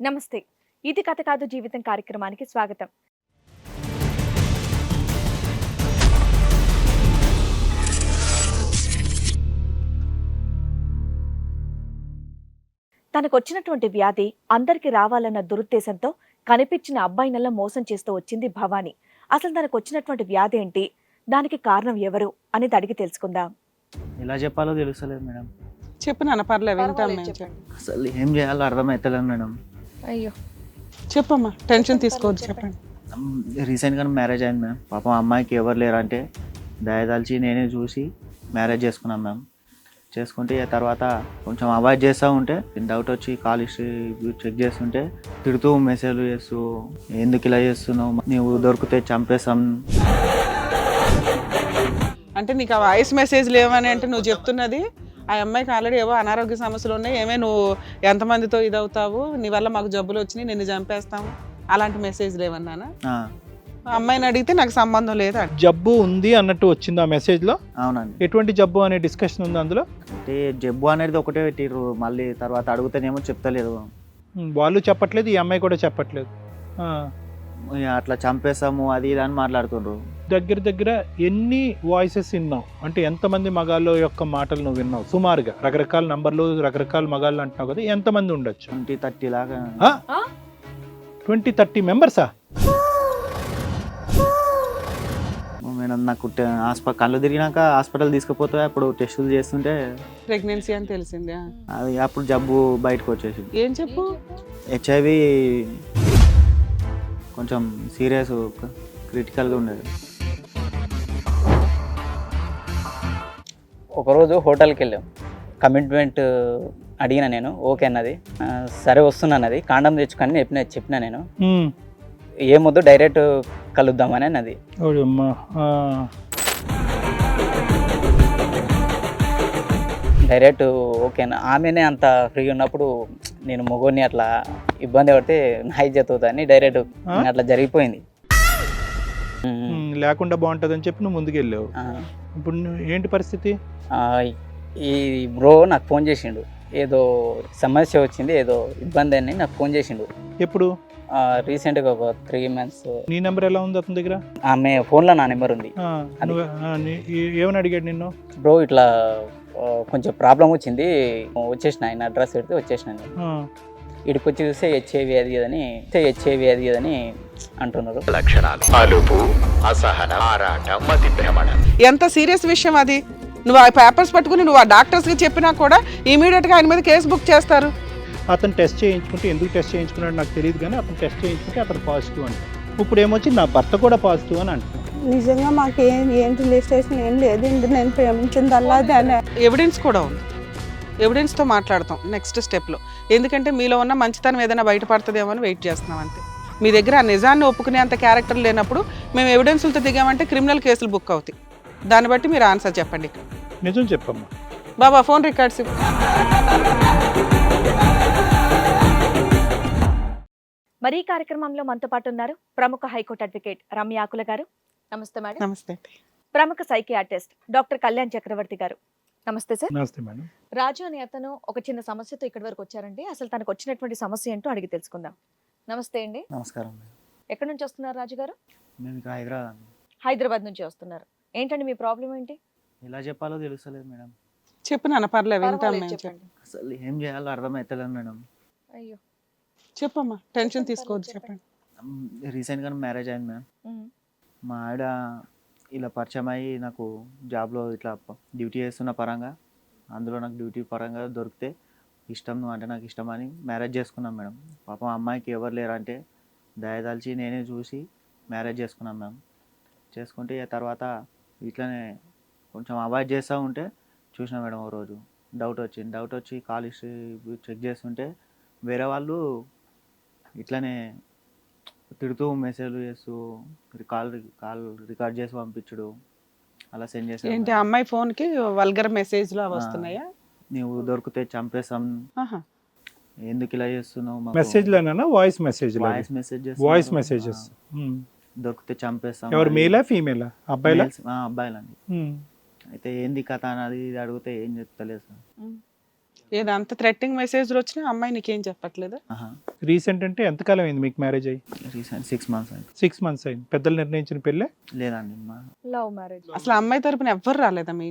నమస్తే. ఇది కథ కాదు జీవితం కార్యక్రమానికి స్వాగతం. తనకొచ్చినటువంటి వ్యాధి అందరికి రావాలన్న దురుద్దేశంతో కనిపించిన అబ్బాయినల్లా మోసం చేస్తూ వచ్చింది భవాని. అసలు తనకొచ్చినటువంటి వ్యాధి ఏంటి, దానికి కారణం ఎవరు అనేది అడిగి తెలుసుకుందాం. ఎలా చెప్పాలో తెలుస్తలేదు మేడం. చెప్పు నాన్న, పర్లేదు వింటాం మేము. చెప్పండి. అసలు ఏం చేయాలో అర్థమవుతలేదు మేడం. అయ్యో, చెప్పమ్మా, టెన్షన్ తీసుకోవద్దు, చెప్పండి. రీసెంట్గా మ్యారేజ్ అయింది మ్యామ్. పాపం అమ్మాయికి ఎవరు లేరంటే దయదాల్చి నేనే చూసి మ్యారేజ్ చేసుకున్నాం మ్యామ్. చేసుకుంటే ఆ తర్వాత కొంచెం అవాయిడ్ చేస్తూ ఉంటే డౌట్ వచ్చి కాల్ హిస్టరీ చెక్ చేస్తుంటే తిడుతూ మెసేజ్లు చేస్తూ ఎందుకు ఇలా చేస్తున్నావు, నీవు దొరికితే చంపేస్తాం. అంటే నీకు ఆ వాయిస్ మెసేజ్ లేవని అంటే నువ్వు చెప్తున్నది ఆ అమ్మాయికి ఆల్రెడీ ఏవో అనారోగ్య సమస్యలు ఉన్నాయి, ఏమే నువ్వు ఎంతమందితో ఇదవుతావు, నీ వల్ల మాకు జబ్బులు వచ్చినాయి, నిన్ను చంపేస్తాము, అలాంటి మెసేజ్ లేవన్నానా? అమ్మాయిని అడిగితే నాకు సంబంధం లేదు. జబ్బు ఉంది అన్నట్టు వచ్చింది ఆ మెసేజ్ లో. అవునండి. ఎటువంటి జబ్బు అనే డిస్కషన్ ఉంది అందులో? అంటే జబ్బు అనేది ఒకటే పెట్టిర్రు, మళ్ళీ తర్వాత అడుగుతానేమో చెప్తలేదు. వాళ్ళు చెప్పట్లేదు, ఈ అమ్మాయి కూడా చెప్పట్లేదు. అట్లా చంపేస్తాము అది ఇది అని మాట్లాడుతుండ్రు. దగ్గర దగ్గర ఎన్ని వాయిసెస్ విన్నావు, అంటే ఎంతమంది మగాళ్ళ యొక్క మాటలు నువ్వు విన్నావు సుమారుగా? రకరకాల నంబర్లు, రకరకాల మగాళ్ళు అంటున్నావు కదా, ఎంతమంది ఉండొచ్చు? 20-30 లాగా. 20-30 మెంబర్సా? మేడం నాకు కళ్ళు తిరిగినాక హాస్పిటల్ తీసుకుపోతే అప్పుడు టెస్టులు చేస్తుంటే ప్రెగ్నెన్సీ అని తెలిసిందే. అది అప్పుడు జబ్బు బయటకు వచ్చేసింది. ఏం చెప్పు? హెచ్ఐవి కొంచెం సీరియస్ క్రిటికల్గా ఉండేది. ఒకరోజు హోటల్కి వెళ్ళాం, కమిట్మెంట్ అడిగిన నేను, ఓకే అన్నది, సరే వస్తున్నానది, కాండం తెచ్చుకొని చెప్పిన నేను, ఏమొద్దు డైరెక్ట్ కలుద్దామని అన్నది. డైరెక్ట్ ఓకేనా. ఆమెనే అంత ఫ్రీ ఉన్నప్పుడు నేను మొగోని అట్లా ఇబ్బంది పడితే నా ఇజ్జత్ అవుతుందని డైరెక్ట్ అట్లా జరిగిపోయింది. లేకుండా బాగుంటుంది అని చెప్పి నువ్వు ముందుకు వెళ్ళావు. ఇప్పుడు ఏంటి పరిస్థితి? ఈ బ్రో నాకు ఫోన్ చేసిండు, ఏదో సమస్య వచ్చింది, ఏదో ఇబ్బంది అని నాకు ఫోన్ చేసిండు. ఎప్పుడు? రీసెంట్గా ఒక 3 months. నీ నెంబర్ ఎలా ఉంది అతని దగ్గర? ఆమె ఫోన్లో నా నెంబర్ ఉంది. ఏమని అడిగాడు నిన్ను? బ్రో ఇట్లా కొంచెం ప్రాబ్లం వచ్చింది, వచ్చేసిన ఆయన అడ్రస్ పెడితే వచ్చేసిన నేను. ఇక్కడికి వచ్చి చూస్తే హెచ్ఐవి అది అని అంటున్నారు. లక్షణాలు అలుపు, అసహన, ఆరాట, మతి భ్రమణ. ఎంత సీరియస్ విషయం అది. నువ్వు ఆ పేపర్స్ పట్టుకుని నువ్వు ఆ డాక్టర్స్కి చెప్పినా కూడా ఇమీడియట్గా ఆయన మీద కేసు బుక్ చేస్తారు. అతను టెస్ట్ చేయించుకుంటే, ఎందుకు టెస్ట్ చేయించుకున్నాడు నాకు తెలియదు, కానీ అతను టెస్ట్ చేయించుకుంటే అతను పాజిటివ్ అంటే, ఇప్పుడు ఏమొచ్చి నా భర్త కూడా పాజిటివ్ అని అంటున్నాను. నిజంగా మాకు ఏంటి రిజిస్ట్రేషన్ ఏం లేదు, నేను ప్రేమించింది అల్లాదే. ఎవిడెన్స్ కూడా ఉంది, ఎవిడెన్స్తో మాట్లాడతాం నెక్స్ట్ స్టెప్లో. ఎందుకంటే మీలో ఉన్న మంచితనం ఏదైనా బయటపడుతుందేమో అని వెయిట్ చేస్తున్నాం అంతే. మీ దగ్గర ఆ నిజాన్ని ఒప్పుకునే అంత క్యారెక్టర్ లేనప్పుడు మేము ఎవిడెన్స్లతో దిగామంటే క్రిమినల్ కేసులు బుక్ అవుతాయి. దాన్ని బట్టి మీరు ఆన్సర్ చెప్పండి. నిజం చెప్పమ్మా. బాబా ఫోన్ రికార్డ్స్. మరి ఈ కార్యక్రమంలో మనతో పాటు ఉన్నారు ప్రముఖ హైకోర్టు అడ్వకేట్ రమ్య ఆకుల గారు. నమస్తే మేడం. నమస్తే. ప్రముఖ సైకియాట్రిస్ట్ డాక్టర్ కళ్యాణ్ చక్రవర్తి గారు. నమస్తే సార్. నమస్తే మేడం. రాజు అనే అతను ఒక చిన్న సమస్యతో ఇక్కడి వరకు వచ్చారండి. అసలు తనకు వచ్చినటువంటి సమస్య ఏంటో అడిగి తెలుసుకుందాం. నమస్తే అండి. నమస్కారం. ఎక్కడి నుంచి వస్తున్నారు రాజు గారు? మేము ఇక్కడ హైదరాబాద్ నుంచి వస్తున్నారు. ఏంటండి మీ ప్రాబ్లం ఏంటి? ఎలా చెప్పాలో తెలుస్తలేదు మేడం. చెప్పు నాన్న, పర్లేదు వింటాం మేము. చెప్పండి. అసలు ఏం చేయాలో అర్థమవుతలేదు మేడం. అయ్యో, చెప్పమ్మా, టెన్షన్ తీసుకోవద్దు, చెప్పండి. రీసెంట్గా మ్యారేజ్ అయింది మ్యామ్. మా ఆవిడ ఇలా పరిచయం అయ్యి నాకు జాబ్లో ఇట్లా డ్యూటీ చేస్తున్న పరంగా, అందులో నాకు డ్యూటీ పరంగా దొరికితే ఇష్టం, నువ్వు అంటే నాకు ఇష్టం అని మ్యారేజ్ చేసుకున్నాం మేడం. పాపం అమ్మాయికి ఎవరు లేరంటే దయదాల్చి నేనే చూసి మ్యారేజ్ చేసుకున్నాం మ్యామ్. చేసుకుంటే ఆ తర్వాత ఇట్లనే కొంచెం అవాయిడ్ చేస్తూ ఉంటే చూసిన మేడం, ఓ రోజు డౌట్ వచ్చి కాల్ హిస్టరీ చెక్ చేస్తుంటే వేరే వాళ్ళు ఇట్లనే తిడుతూ మెసేజ్లు చేస్తూ కాల్ రికార్డ్ చేసి పంపించడు, అలా సెండ్ చేసి. ఏంటి అమ్మాయి ఫోన్కి వల్గర్ మెసేజ్లు వస్తున్నాయా? నీవు దొరికితే చంపేస్తాం, ఎందుకు ఇలా చేస్తున్నావు, మెసేజ్లోనా వాయిస్ మెసేజ్? Voice messages. దొరికితే చంపేస్తాం. ఎవరు, మేలా ఫీమేలా? అబ్బాయిలా? అబ్బాయిలండి. అయితే ఏంది కథ అనేది అడిగితే ఏం చెప్తలేదు సార్. ఏదో అంత థ్రెట్టింగ్ మెసేజ్లు వచ్చినా అమ్మాయి నీకేం చెప్పట్లేదు? రీసెంట్ అంటే ఎంతకాలం అయింది మీకు మ్యారేజ్ అయ్యి? రీసెంట్ 6 months అయింది. 6 months అయింది. పెద్దలు నిర్ణయించిన పెళ్ళే? లేదండి లవ్ మ్యారేజ్. అసలు అమ్మాయి తరపున ఎవ్వరు రాలేదా మీ?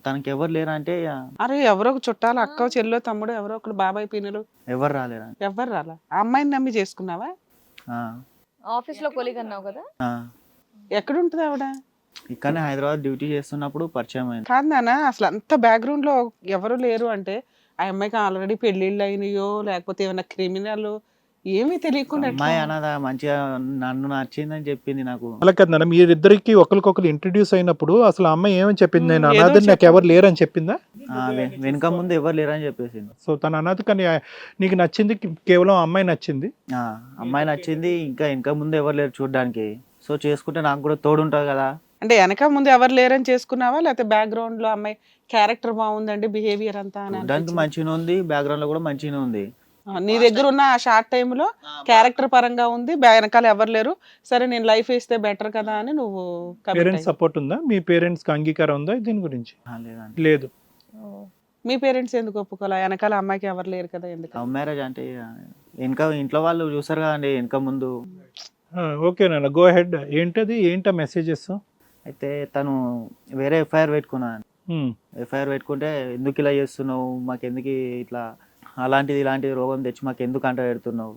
తనకి ఎవరు లేరంటే అరే ఎవరో ఒక చుట్టాలు, అక్క చెల్లో తమ్ముడు, ఎవరో ఒకరు, బాబాయ్ పిన్నులు, ఎవరు రాలేరండి. ఎవ్వరు రాలా. ఆ అమ్మాయిని నమ్మి చేసుకున్నావా? ఆఫీస్ లో కొలీగ్ అన్నావు కదా, ఎక్కడ ఉంటుంది ఆవిడ? ఇక్కడనే హైదరాబాద్ డ్యూటీ చేస్తున్నప్పుడు పరిచయం అయింది. కాదు నాన్న, అసలు అంత బ్యాక్గ్రౌండ్ లో ఎవరు లేరు అంటే ఆ అమ్మాయికి ఆల్రెడీ పెళ్లిళ్ళు అయినాయో లేకపోతే ఏమైనా క్రిమినల్ ఏమీ తెలియకుండా ఎట్లా? అమ్మాయి అన్నదా మంచిగా నన్ను నచ్చిందని చెప్పింది నాకు. అలా కదా నాన్న, మీరిద్దరికి ఒకరికొకరు ఇంట్రడ్యూస్ అయినప్పుడు అసలు ఆ అమ్మాయి ఏమని చెప్పింది? నేను ఏదో అనాథని, నాకు ఎవరు లేరని చెప్పిందా? వెనుక ముందు ఎవరు లేరని చెప్పేసింది. సో తన అనాథ, కానీ నీకు నచ్చింది కేవలం అమ్మాయి నచ్చింది. అమ్మాయి నచ్చింది, ఇంకా వెనుక ముందు ఎవరు లేరు చూడడానికి. సో చేసుకుంటే నాకు కూడా తోడుంటుంది కదా. అంటే వెనక ముందు ఎవరు లేరని చేసుకున్నావా, లేకపోతే బ్యాక్గ్రౌండ్ లో అమ్మాయి క్యారెక్టర్ బాగుందండి, బిహేవియర్ అంతా అని చూడడానికి అనిపించిందా? మంచిగా ఉంది, బ్యాక్గ్రౌండ్ లో కూడా మంచిగా ఉంది. నీ దగ్గర ఉన్న ఆ షార్ట్ టైమ్ లో క్యారెక్టర్ పరంగా ఉంది, వెనకాల ఎవరు లేరు, సరే నేను లైఫ్ వేస్తే బెటర్ కదా అని నువ్వు commit పేరెంట్స్ అయ్యావు. సపోర్ట్ ఉందా? మీ పేరెంట్స్ కి అంగీకారం ఉందా దీని గురించి? లేదండి. లేదు. మీ పేరెంట్స్ ఎందుకు ఒప్పుకోలే? వెనకాల అమ్మాయికి ఎవరు లేరు కదా, ఎందుకు? లవ్ మ్యారేజ్ అంటే వెనక ఇంట్లో వాళ్ళు చూసారు కదండి వెనక ముందు. ఓకే నాన్న, గో హెడ్. ఏంటా మెసేజెస్? అయితే తను వేరే ఎఫ్ఐఆర్ పెట్టుకున్నాను. ఎఫ్ఐఆర్ పెట్టుకుంటే ఎందుకు ఇలా చేస్తున్నావు, మాకెందుకు ఇట్లా ఇలాంటి రోగం తెచ్చి మాకు ఎందుకు అంట పెడుతున్నావు.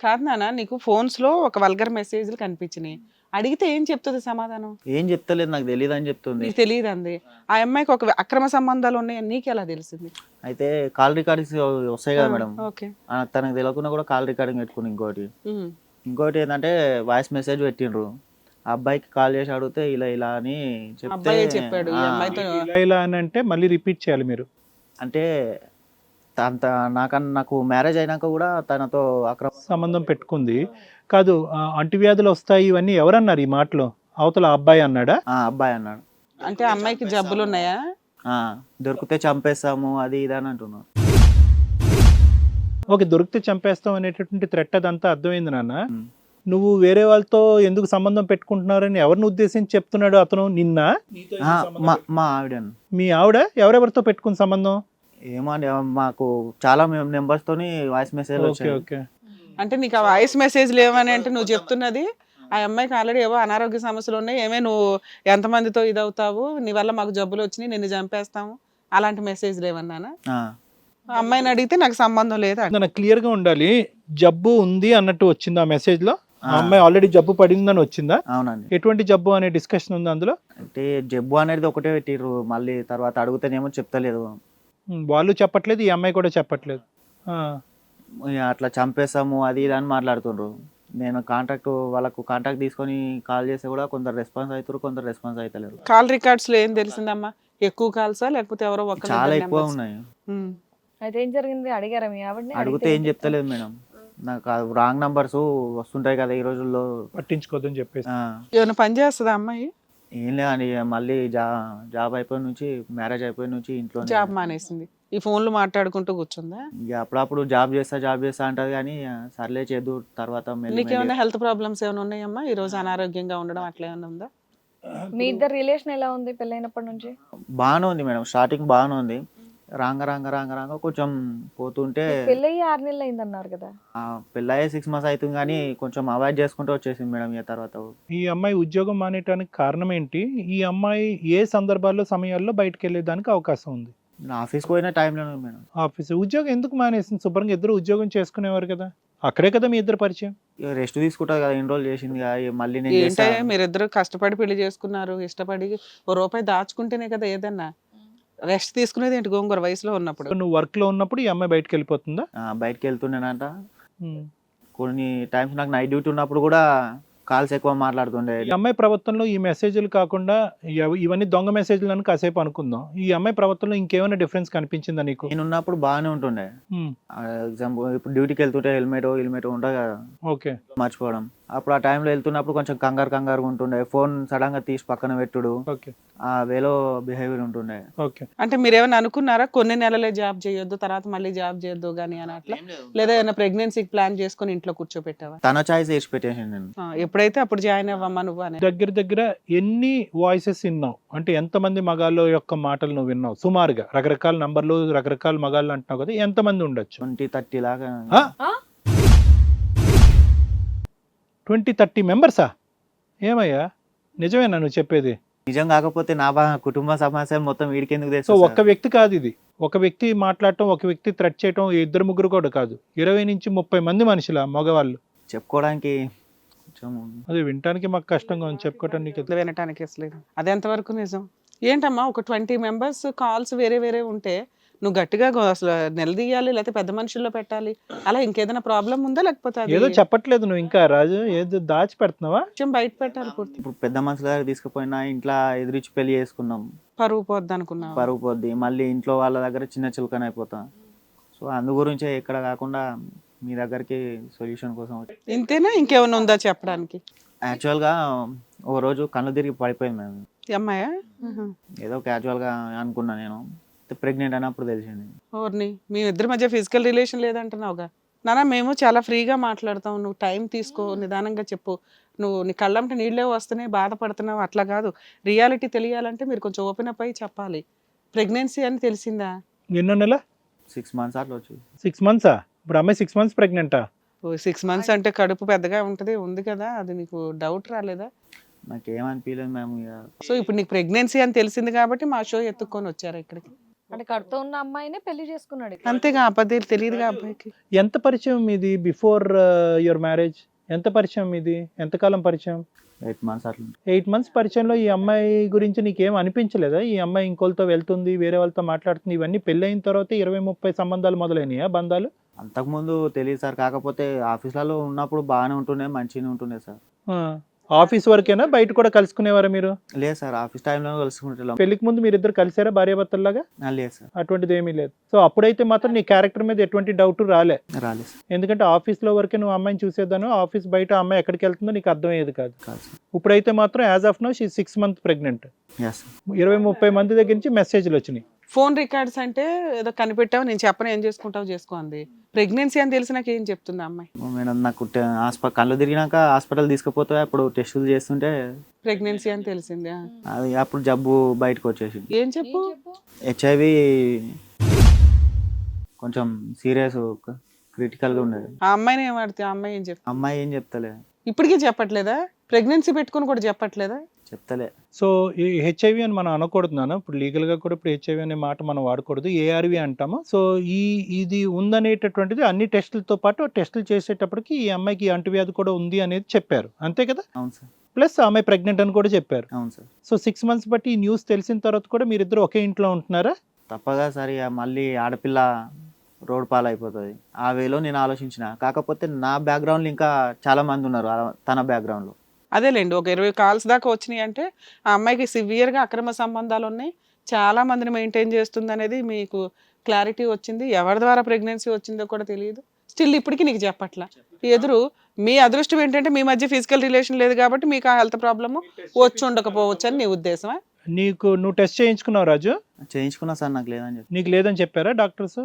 కాదు నాన్న, నీకు ఫోన్స్ లో ఒక వల్గర్ మెసేజ్లు కనిపించినాయి, అడిగితే ఏం చెప్తుంది సమాధానం? ఏం చెప్తలేదు, నాకు తెలియదు అని చెప్తుంది. నీకు తెలియదు అంది. ఆ అమ్మాయికి ఒక అక్రమ సంబంధాలు ఉన్నాయని నీకు ఎలా తెలిసింది? అయితే కాల్ రికార్డింగ్స్ వస్తాయి కదా మేడం, ఓకే. తనకు తెలియకుండా కూడా కాల్ రికార్డింగ్ పెట్టుకుని ఇంకోటి ఏంటంటే వాయిస్ మెసేజ్ పెట్టిండ్రు. ఆ అబ్బాయికి కాల్ చేసి అడిగితే ఇలా అని చెప్తే అబ్బాయి చెప్పాడు ఈ అమ్మాయితో. ఇలా అని అంటే మళ్ళీ రిపీట్ చేయాలి మీరు. అంటే నాకు మ్యారేజ్ అయినాక కూడా తనతో అక్రమ సంబంధం పెట్టుకుంది కాదు. అంటువ్యాధులు వస్తాయి ఇవన్నీ ఎవరన్నారు ఈ మాటలో? అవతల అబ్బాయి అన్నాడా? అబ్బాయి అన్నాడు. అంటే అమ్మాయికి జబ్బులు ఉన్నాయా? దొరికితే చంపేస్తాము అది ఇది అని అంటున్నాడు. ఓకే, దొరికితే చంపేస్తాం అనేటటువంటి థ్రెట్ అదంతా అర్థమైంది నాన్న. నువ్వు వేరే వాళ్ళతో ఎందుకు సంబంధం పెట్టుకుంటున్నారని ఎవరిని ఉద్దేశించి చెప్తున్నాడు అతను? నిన్న మా ఆవిడ. మీ ఆవిడ ఎవరెవరితో పెట్టుకున్న సంబంధం? ఏమో అండి, మాకు చాలా నెంబర్స్ తోని వాయిస్ మెసేజ్ వచ్చాయి. ఓకే. అంటే నీకు ఆ వాయిస్ మెసేజ్ లేవని అంటే నువ్వు చెప్తున్నది ఆ అమ్మాయికి ఆల్రెడీ ఏవో అనారోగ్య సమస్యలు ఉన్నాయి, ఏమే నువ్వు ఎంతమందితో ఇదవుతావు, నీ వల్ల మాకు జబ్బులు వచ్చినాయి, నిన్ను చంపేస్తాము, అలాంటి మెసేజ్ లేవన్నానా? అమ్మాయిని అడిగితే నాకు సంబంధం లేదా? నాకు క్లియర్ గా ఉండాలి. జబ్బు ఉంది అన్నట్టు వచ్చింది ఆ మెసేజ్ లో? ఆ అమ్మాయి ఆల్రెడీ జబ్బు పడిందని వచ్చిందా? అవునండి. ఎటువంటి జబ్బు అనే డిస్కషన్ ఉంది అందులో? అంటే జబ్బు అనేది ఒకటే పెట్టిర్రు, మళ్ళీ తర్వాత అడుగుతానేమో చెప్తలేదు. వాళ్ళు చెప్పట్లేదు, ఈ అమ్మాయి కూడా చెప్పట్లేదు. అట్లా చంపేస్తాము అది ఇది అని మాట్లాడుతుండ్రు. నేను వాళ్ళకు కాంటాక్ట్ తీసుకొని కాల్ చేస్తే కూడా కొందరు రెస్పాన్స్ అవుతారు, కొందరు రెస్పాన్స్ అవుతలేరు. కాల్ రికార్డ్స్ లో ఏం తెలిసిందమ్మా? ఎక్కువ కాల్సా లేకపోతే ఎవరో ఒక? చాలా ఎక్కువ ఉన్నాయి. అయితే ఏం జరిగింది అడిగారా మీ ఆవిడని? అడిగితే ఏం చెప్తలేదు మేడం. నాకు రాంగ్ నంబర్స్ వస్తుంటాయి కదా ఈ రోజుల్లో, పట్టించుకోదని చెప్పేసి. ఏమైనా పని చేస్తుందా అమ్మాయి? ఏం లేదండి, మళ్ళీ జాబ్ అయిపోయిన నుంచి, మ్యారేజ్ అయిపోయిన నుంచి ఇంట్లో జాబ్ మానేసింది, ఈ ఫోన్లు మాట్లాడుకుంటూ కూర్చుందా? ఇక అప్పుడప్పుడు జాబ్ చేస్తా అంటది కానీ సర్లే చేద్దు తర్వాత. నీకేమైనా హెల్త్ ప్రాబ్లమ్స్ ఏమైనా ఉన్నాయమ్మా? ఈ రోజు అనారోగ్యంగా ఉండడం అట్లా ఏమైనా ఉందా? మీ ఇద్దరు రిలేషన్ ఎలా ఉంది పెళ్ళైనప్పటి నుంచి? బాగానే ఉంది మేడం, స్టార్టింగ్ బాగానే ఉంది. రాంగ కొంచెం పోతుంటే పెళ్ళయ్యి 6 నెలలు అయిందన్నారు కదా. పెళ్ళయ్యే 6 months అవుతుంది కానీ కొంచెం అవాయిడ్ చేసుకుంటూ వచ్చేసింది మేడం. ఇక తర్వాత ఈ అమ్మాయి ఉద్యోగం మానేయడానికి కారణం ఏంటి? ఈ అమ్మాయి ఏ సందర్భాల్లో సమయాల్లో బయటకు వెళ్ళేదానికి అవకాశం ఉంది? ఆఫీస్కి పోయిన టైంలోనే మేడం. ఆఫీస్ ఉద్యోగం ఎందుకు మానేసింది? శుభ్రంగా ఇద్దరు ఉద్యోగం చేసుకునేవారు కదా, అక్కడే కదా మీ ఇద్దరు పరిచయం. రెస్ట్ తీసుకుంటారు కదా, ఎన్రోల్ చేసింది కదా, మళ్ళీ నేను ఏంటంటే మీరిద్దరు కష్టపడి పెళ్లి చేసుకున్నారు, ఇష్టపడి ₹1 దాచుకుంటేనే కదా ఏదన్నా. రెస్ట్ తీసుకునేది ఏంటి గోంగూర వయసులో ఉన్నప్పుడు? నువ్వు వర్క్ లో ఉన్నప్పుడు ఈ అమ్మాయి బయటకు వెళ్ళిపోతుందా? బయటకు వెళ్తుండేనంట. కొన్ని టైమ్స్ నాకు నైట్ డ్యూటీ ఉన్నప్పుడు కూడా కాల్స్ ఎక్కువ మాట్లాడుతుండే. ఈ అమ్మాయి ప్రవర్తనలో ఈ మెసేజ్లు కాకుండా ఇవన్నీ దొంగ మెసేజ్లు అని కాసేపు అనుకుందాం. ఈ అమ్మాయి ప్రవర్తనలో ఇంకేమైనా డిఫరెన్స్ కనిపించిందా నీకు? నేను ఉన్నప్పుడు బాగానే ఉంటుండే. ఎగ్జాంపుల్ ఇప్పుడు డ్యూటీకి వెళ్తుంటే హెల్మెట్ ఉండదు కదా, ఓకే, మర్చిపోవడం అప్పుడు ఆ టైంలో వెళ్తున్నప్పుడు కొంచెం కంగారుగా ఉంటుండే, ఫోన్ సడన్గా తీసి పక్కన పెట్టుడు, ఓకే ఆ వేలో బిహేవియర్ ఉంటుండే. ఓకే. అంటే మీరు ఏమైనా అనుకున్నారా కొన్ని నెలలే జాబ్ చేయొద్దు తర్వాత మళ్ళీ జాబ్ చేయొద్దు కానీ అని అట్లా, లేదా ఏమైనా ప్రెగ్నెన్సీకి ప్లాన్ చేసుకొని ఇంట్లో కూర్చోపెట్టావా? తన చాయిస్ వేసి పెట్టేసాను నేను. ఎప్పుడైతే అప్పుడు జాయిన్ అవ్వమ్మా నువ్వు అని. దగ్గర ఎన్ని వాయిసెస్ విన్నావు, అంటే ఎంతమంది మగాళ్ళ యొక్క మాటలు నువ్వు విన్నావు సుమారుగా? రకరకాల నంబర్లు రకరకాల మగాళ్ళు అంటున్నావు కదా, ఎంతమంది ఉండొచ్చు? 20-30 లాగా. 20-30 మెంబర్సా? ఏమయ్యా నిజమేనా నువ్వు చెప్పేది? నిజం కాకపోతే నా కుటుంబ సమస్య మొత్తం వీడికెందుకు సో తెస్తా ఒక్క వ్యక్తి కాదు ఇది, ఒక వ్యక్తి మాట్లాడటం, ఒక వ్యక్తి థ్రెట్ చేయటం, ఇద్దరు ముగ్గురు కూడా కాదు, 20 నుంచి 30 మంది మనుషుల మగవాళ్ళు. చెప్పుకోవడానికి కొంచెం అది వినటానికి మాకు కష్టంగా ఉంది, చెప్పుకోవటానికి. ఇట్లా వినటానికి అసలు అది ఎంతవరకు నిజం? ఏంటమ్మా ఒక 20 మెంబర్స్ కాల్స్ వేరే ఉంటే నువ్వు గట్టిగా అసలు నిలదీయాలి, లేకపోతే పెద్ద మనుషుల్లో పెట్టాలి, అలా ఇంకేదైనా ప్రాబ్లం ఉందా లేకపోతే అది ఏదో చెప్పట్లేదు నువ్వు ఇంకా రాజు, ఏదో దాచి పెడుతున్నావా? విషయం బయట పెట్టాలి పూర్తి. ఇప్పుడు పెద్ద మనుషుల దగ్గర తీసుకుపోయినా ఇంట్లో ఎదురిచ్చి పెళ్లి చేసుకున్నాం, పరువు పోద్ది అనుకున్నావు. పరుగు పోద్ది, మళ్ళీ ఇంట్లో వాళ్ళ దగ్గర చిన్న చిలుకన అయిపోతా. సో అందు గురించే ఎక్కడ కాకుండా మీ దగ్గరికి సొల్యూషన్ కోసం వచ్చి. ఇంతేనా ఇంకేమైనా ఉందా చెప్పడానికి? యాక్చువల్గా ఓ రోజు కళ్ళు తిరిగి పడిపోయింది మేము. ఈ అమ్మాయా? ఏదో క్యాజువల్గా అనుకున్నా నేను, ప్రెగ్నెంట్ అయినప్పుడు తెలిసింది. ఓర్ని మీ ఇద్దరి మధ్య ఫిజికల్ రిలేషన్ లేదంటున్నావుగా? నాన్న మేము చాలా ఫ్రీగా మాట్లాడతాం, నువ్వు టైం తీసుకో, నిదానంగా చెప్పు, నువ్వు నీ కళ్ళంటే నీళ్ళే వస్తున్నాయి బాధపడుతున్నావు అట్లా కాదు, రియాలిటీ తెలియాలంటే మీరు కొంచెం ఓపెన్ అప్ అయ్యి చెప్పాలి. ప్రెగ్నెన్సీ అని తెలిసిందా? ఎన్నో నెల? 6 months అట్లా వచ్చి. 6 months? ఇప్పుడు అమ్మాయి 6 months ప్రెగ్నెంటా? 6 months అంటే కడుపు పెద్దగా ఉంటుంది ఉంది కదా, అది నీకు డౌట్ రాలేదా? నాకేమనిపించలేదు మేము. సో ఇప్పుడు నీకు ప్రెగ్నెన్సీ అని తెలిసింది కాబట్టి మా షో ఎత్తుక్కొని వచ్చారు ఇక్కడికి. అంటే కడుపుతో ఉన్న అమ్మాయినే పెళ్లి చేసుకున్నాడు. అంతేగా అబద్ధాలు తెలియదుగా అబ్బాయికి. ఎంత పరిచయం మీది బిఫోర్ యువర్ మ్యారేజ్? ఎంత పరిచయం మీది? ఎంతకాలం పరిచయం? 8 months అట్లా. 8 months పరిచయంలో ఈ అమ్మాయి గురించి నీకేం అనిపించలేదా? ఈ అమ్మాయి ఇంకోళ్ళతో వెళ్తుంది, వేరే వాళ్ళతో మాట్లాడుతుంది, ఇవన్నీ పెళ్ళి అయిన తర్వాత 20-30 సంబంధాలు మొదలైనయా, బంధాలు? అంతకుముందు తెలియదు సార్, కాకపోతే ఆఫీస్లలో ఉన్నప్పుడు బాగానే ఉంటుండే, మంచిగానే ఉంటుండే సార్. ఆఫీస్ వరకేనా, బయట కూడా కలుసుకునేవారా మీరు? లేదు సార్, ఆఫీస్ టైంలో కలుసుకుంటాం. పెళ్లికి ముందు మీరు ఇద్దరు కలిసారా భార్యాభర్తల్లాగా? లేదు సార్, అటువంటిది ఏమీ లేదు. సో అప్పుడైతే మాత్రం నీ క్యారెక్టర్ మీద ఎటువంటి డౌట్ రాలే? రాలేదు సార్. ఎందుకంటే ఆఫీస్ లో వరకే నువ్వు అమ్మాయిని చూసేదాను, ఆఫీస్ బయట అమ్మాయి ఎక్కడికి వెళ్తుందో నీకు అర్థమయ్యేది కాదు. కాదు సార్. ఇప్పుడైతే మాత్రం as of now she 6 months pregnant. Yes sir. 20-30 మంది దగ్గర నుంచి మెసేజ్లు వచ్చినాయి. ఫోన్ రికార్డ్స్ అంటే ఏదో కనిపెట్టావు, నేను చెప్పను, ఏం చేసుకుంటావు చేసుకో అంది. ప్రెగ్నెన్సీ అని తెలిసినాక ఏం చెప్తుంది అమ్మాయి? మేడం నాకు కళ్ళు తిరిగినాక హాస్పిటల్ తీసుకుపోతే అప్పుడు టెస్టులు చేస్తుంటే ప్రెగ్నెన్సీ అని తెలిసిందా? అది అప్పుడు జబ్బు బయటకు వచ్చేసింది. ఏం చెప్పు? HIV కొంచెం సీరియస్ క్రిటికల్గా ఉండేది. ఆ అమ్మాయిని ఏం ఆడితే ఆ అమ్మాయి ఏం చెప్తా? అమ్మాయి ఏం చెప్తలే. ఇప్పటికీ చెప్పట్లేదా? ప్రెగ్నెన్సీ పెట్టుకుని కూడా చెప్పట్లేదా? చెప్తలే. సో ఈ HIV అని మనం అనకూడదు నాన్న, ఇప్పుడు లీగల్గా కూడా ఇప్పుడు HIV అనే మాట మనం వాడకూడదు, ARV అంటాము. సో ఇది ఉందనేటటువంటిది అన్ని టెస్టులతో పాటు టెస్టులు చేసేటప్పటికి ఈ అమ్మాయికి అంటువ్యాధి కూడా ఉంది అనేది చెప్పారు, అంతే కదా? అవును సార్. ప్లస్ ఆమె ప్రెగ్నెంట్ అని కూడా చెప్పారు. అవును సార్. సో 6 months బట్టి ఈ న్యూస్ తెలిసిన తర్వాత కూడా మీరిద్దరు ఒకే ఇంట్లో ఉంటున్నారా? తప్పగా సరే మళ్ళీ ఆడపిల్ల రోడ్ పాలైపోతుంది ఆ వేలో నేను ఆలోచించిన. కాకపోతే నా బ్యాక్గ్రౌండ్లో ఇంకా చాలా మంది ఉన్నారు తన బ్యాక్గ్రౌండ్లో. అదేలేండి, ఒక 20 కాల్స్ దాకా వచ్చినాయి అంటే ఆ అమ్మాయికి సివియర్గా అక్రమ సంబంధాలు ఉన్నాయి, చాలా మందిని మెయింటైన్ చేస్తుంది అనేది మీకు క్లారిటీ వచ్చింది. ఎవరి ద్వారా ప్రెగ్నెన్సీ వచ్చిందో కూడా తెలియదు. స్టిల్ ఇప్పటికీ నీకు చెప్పట్లా. ఎదురు మీ అదృష్టం ఏంటంటే మీ మధ్య ఫిజికల్ రిలేషన్ లేదు కాబట్టి మీకు ఆ హెల్త్ ప్రాబ్లమ్ వచ్చి ఉండకపోవచ్చు అని నీ ఉద్దేశమా? నువ్వు టెస్ట్ చేయించుకున్నావు రాజు? చేయించుకున్నా సార్, నాకు లేదని చెప్పి. నీకు లేదని చెప్పారా డాక్టర్స్?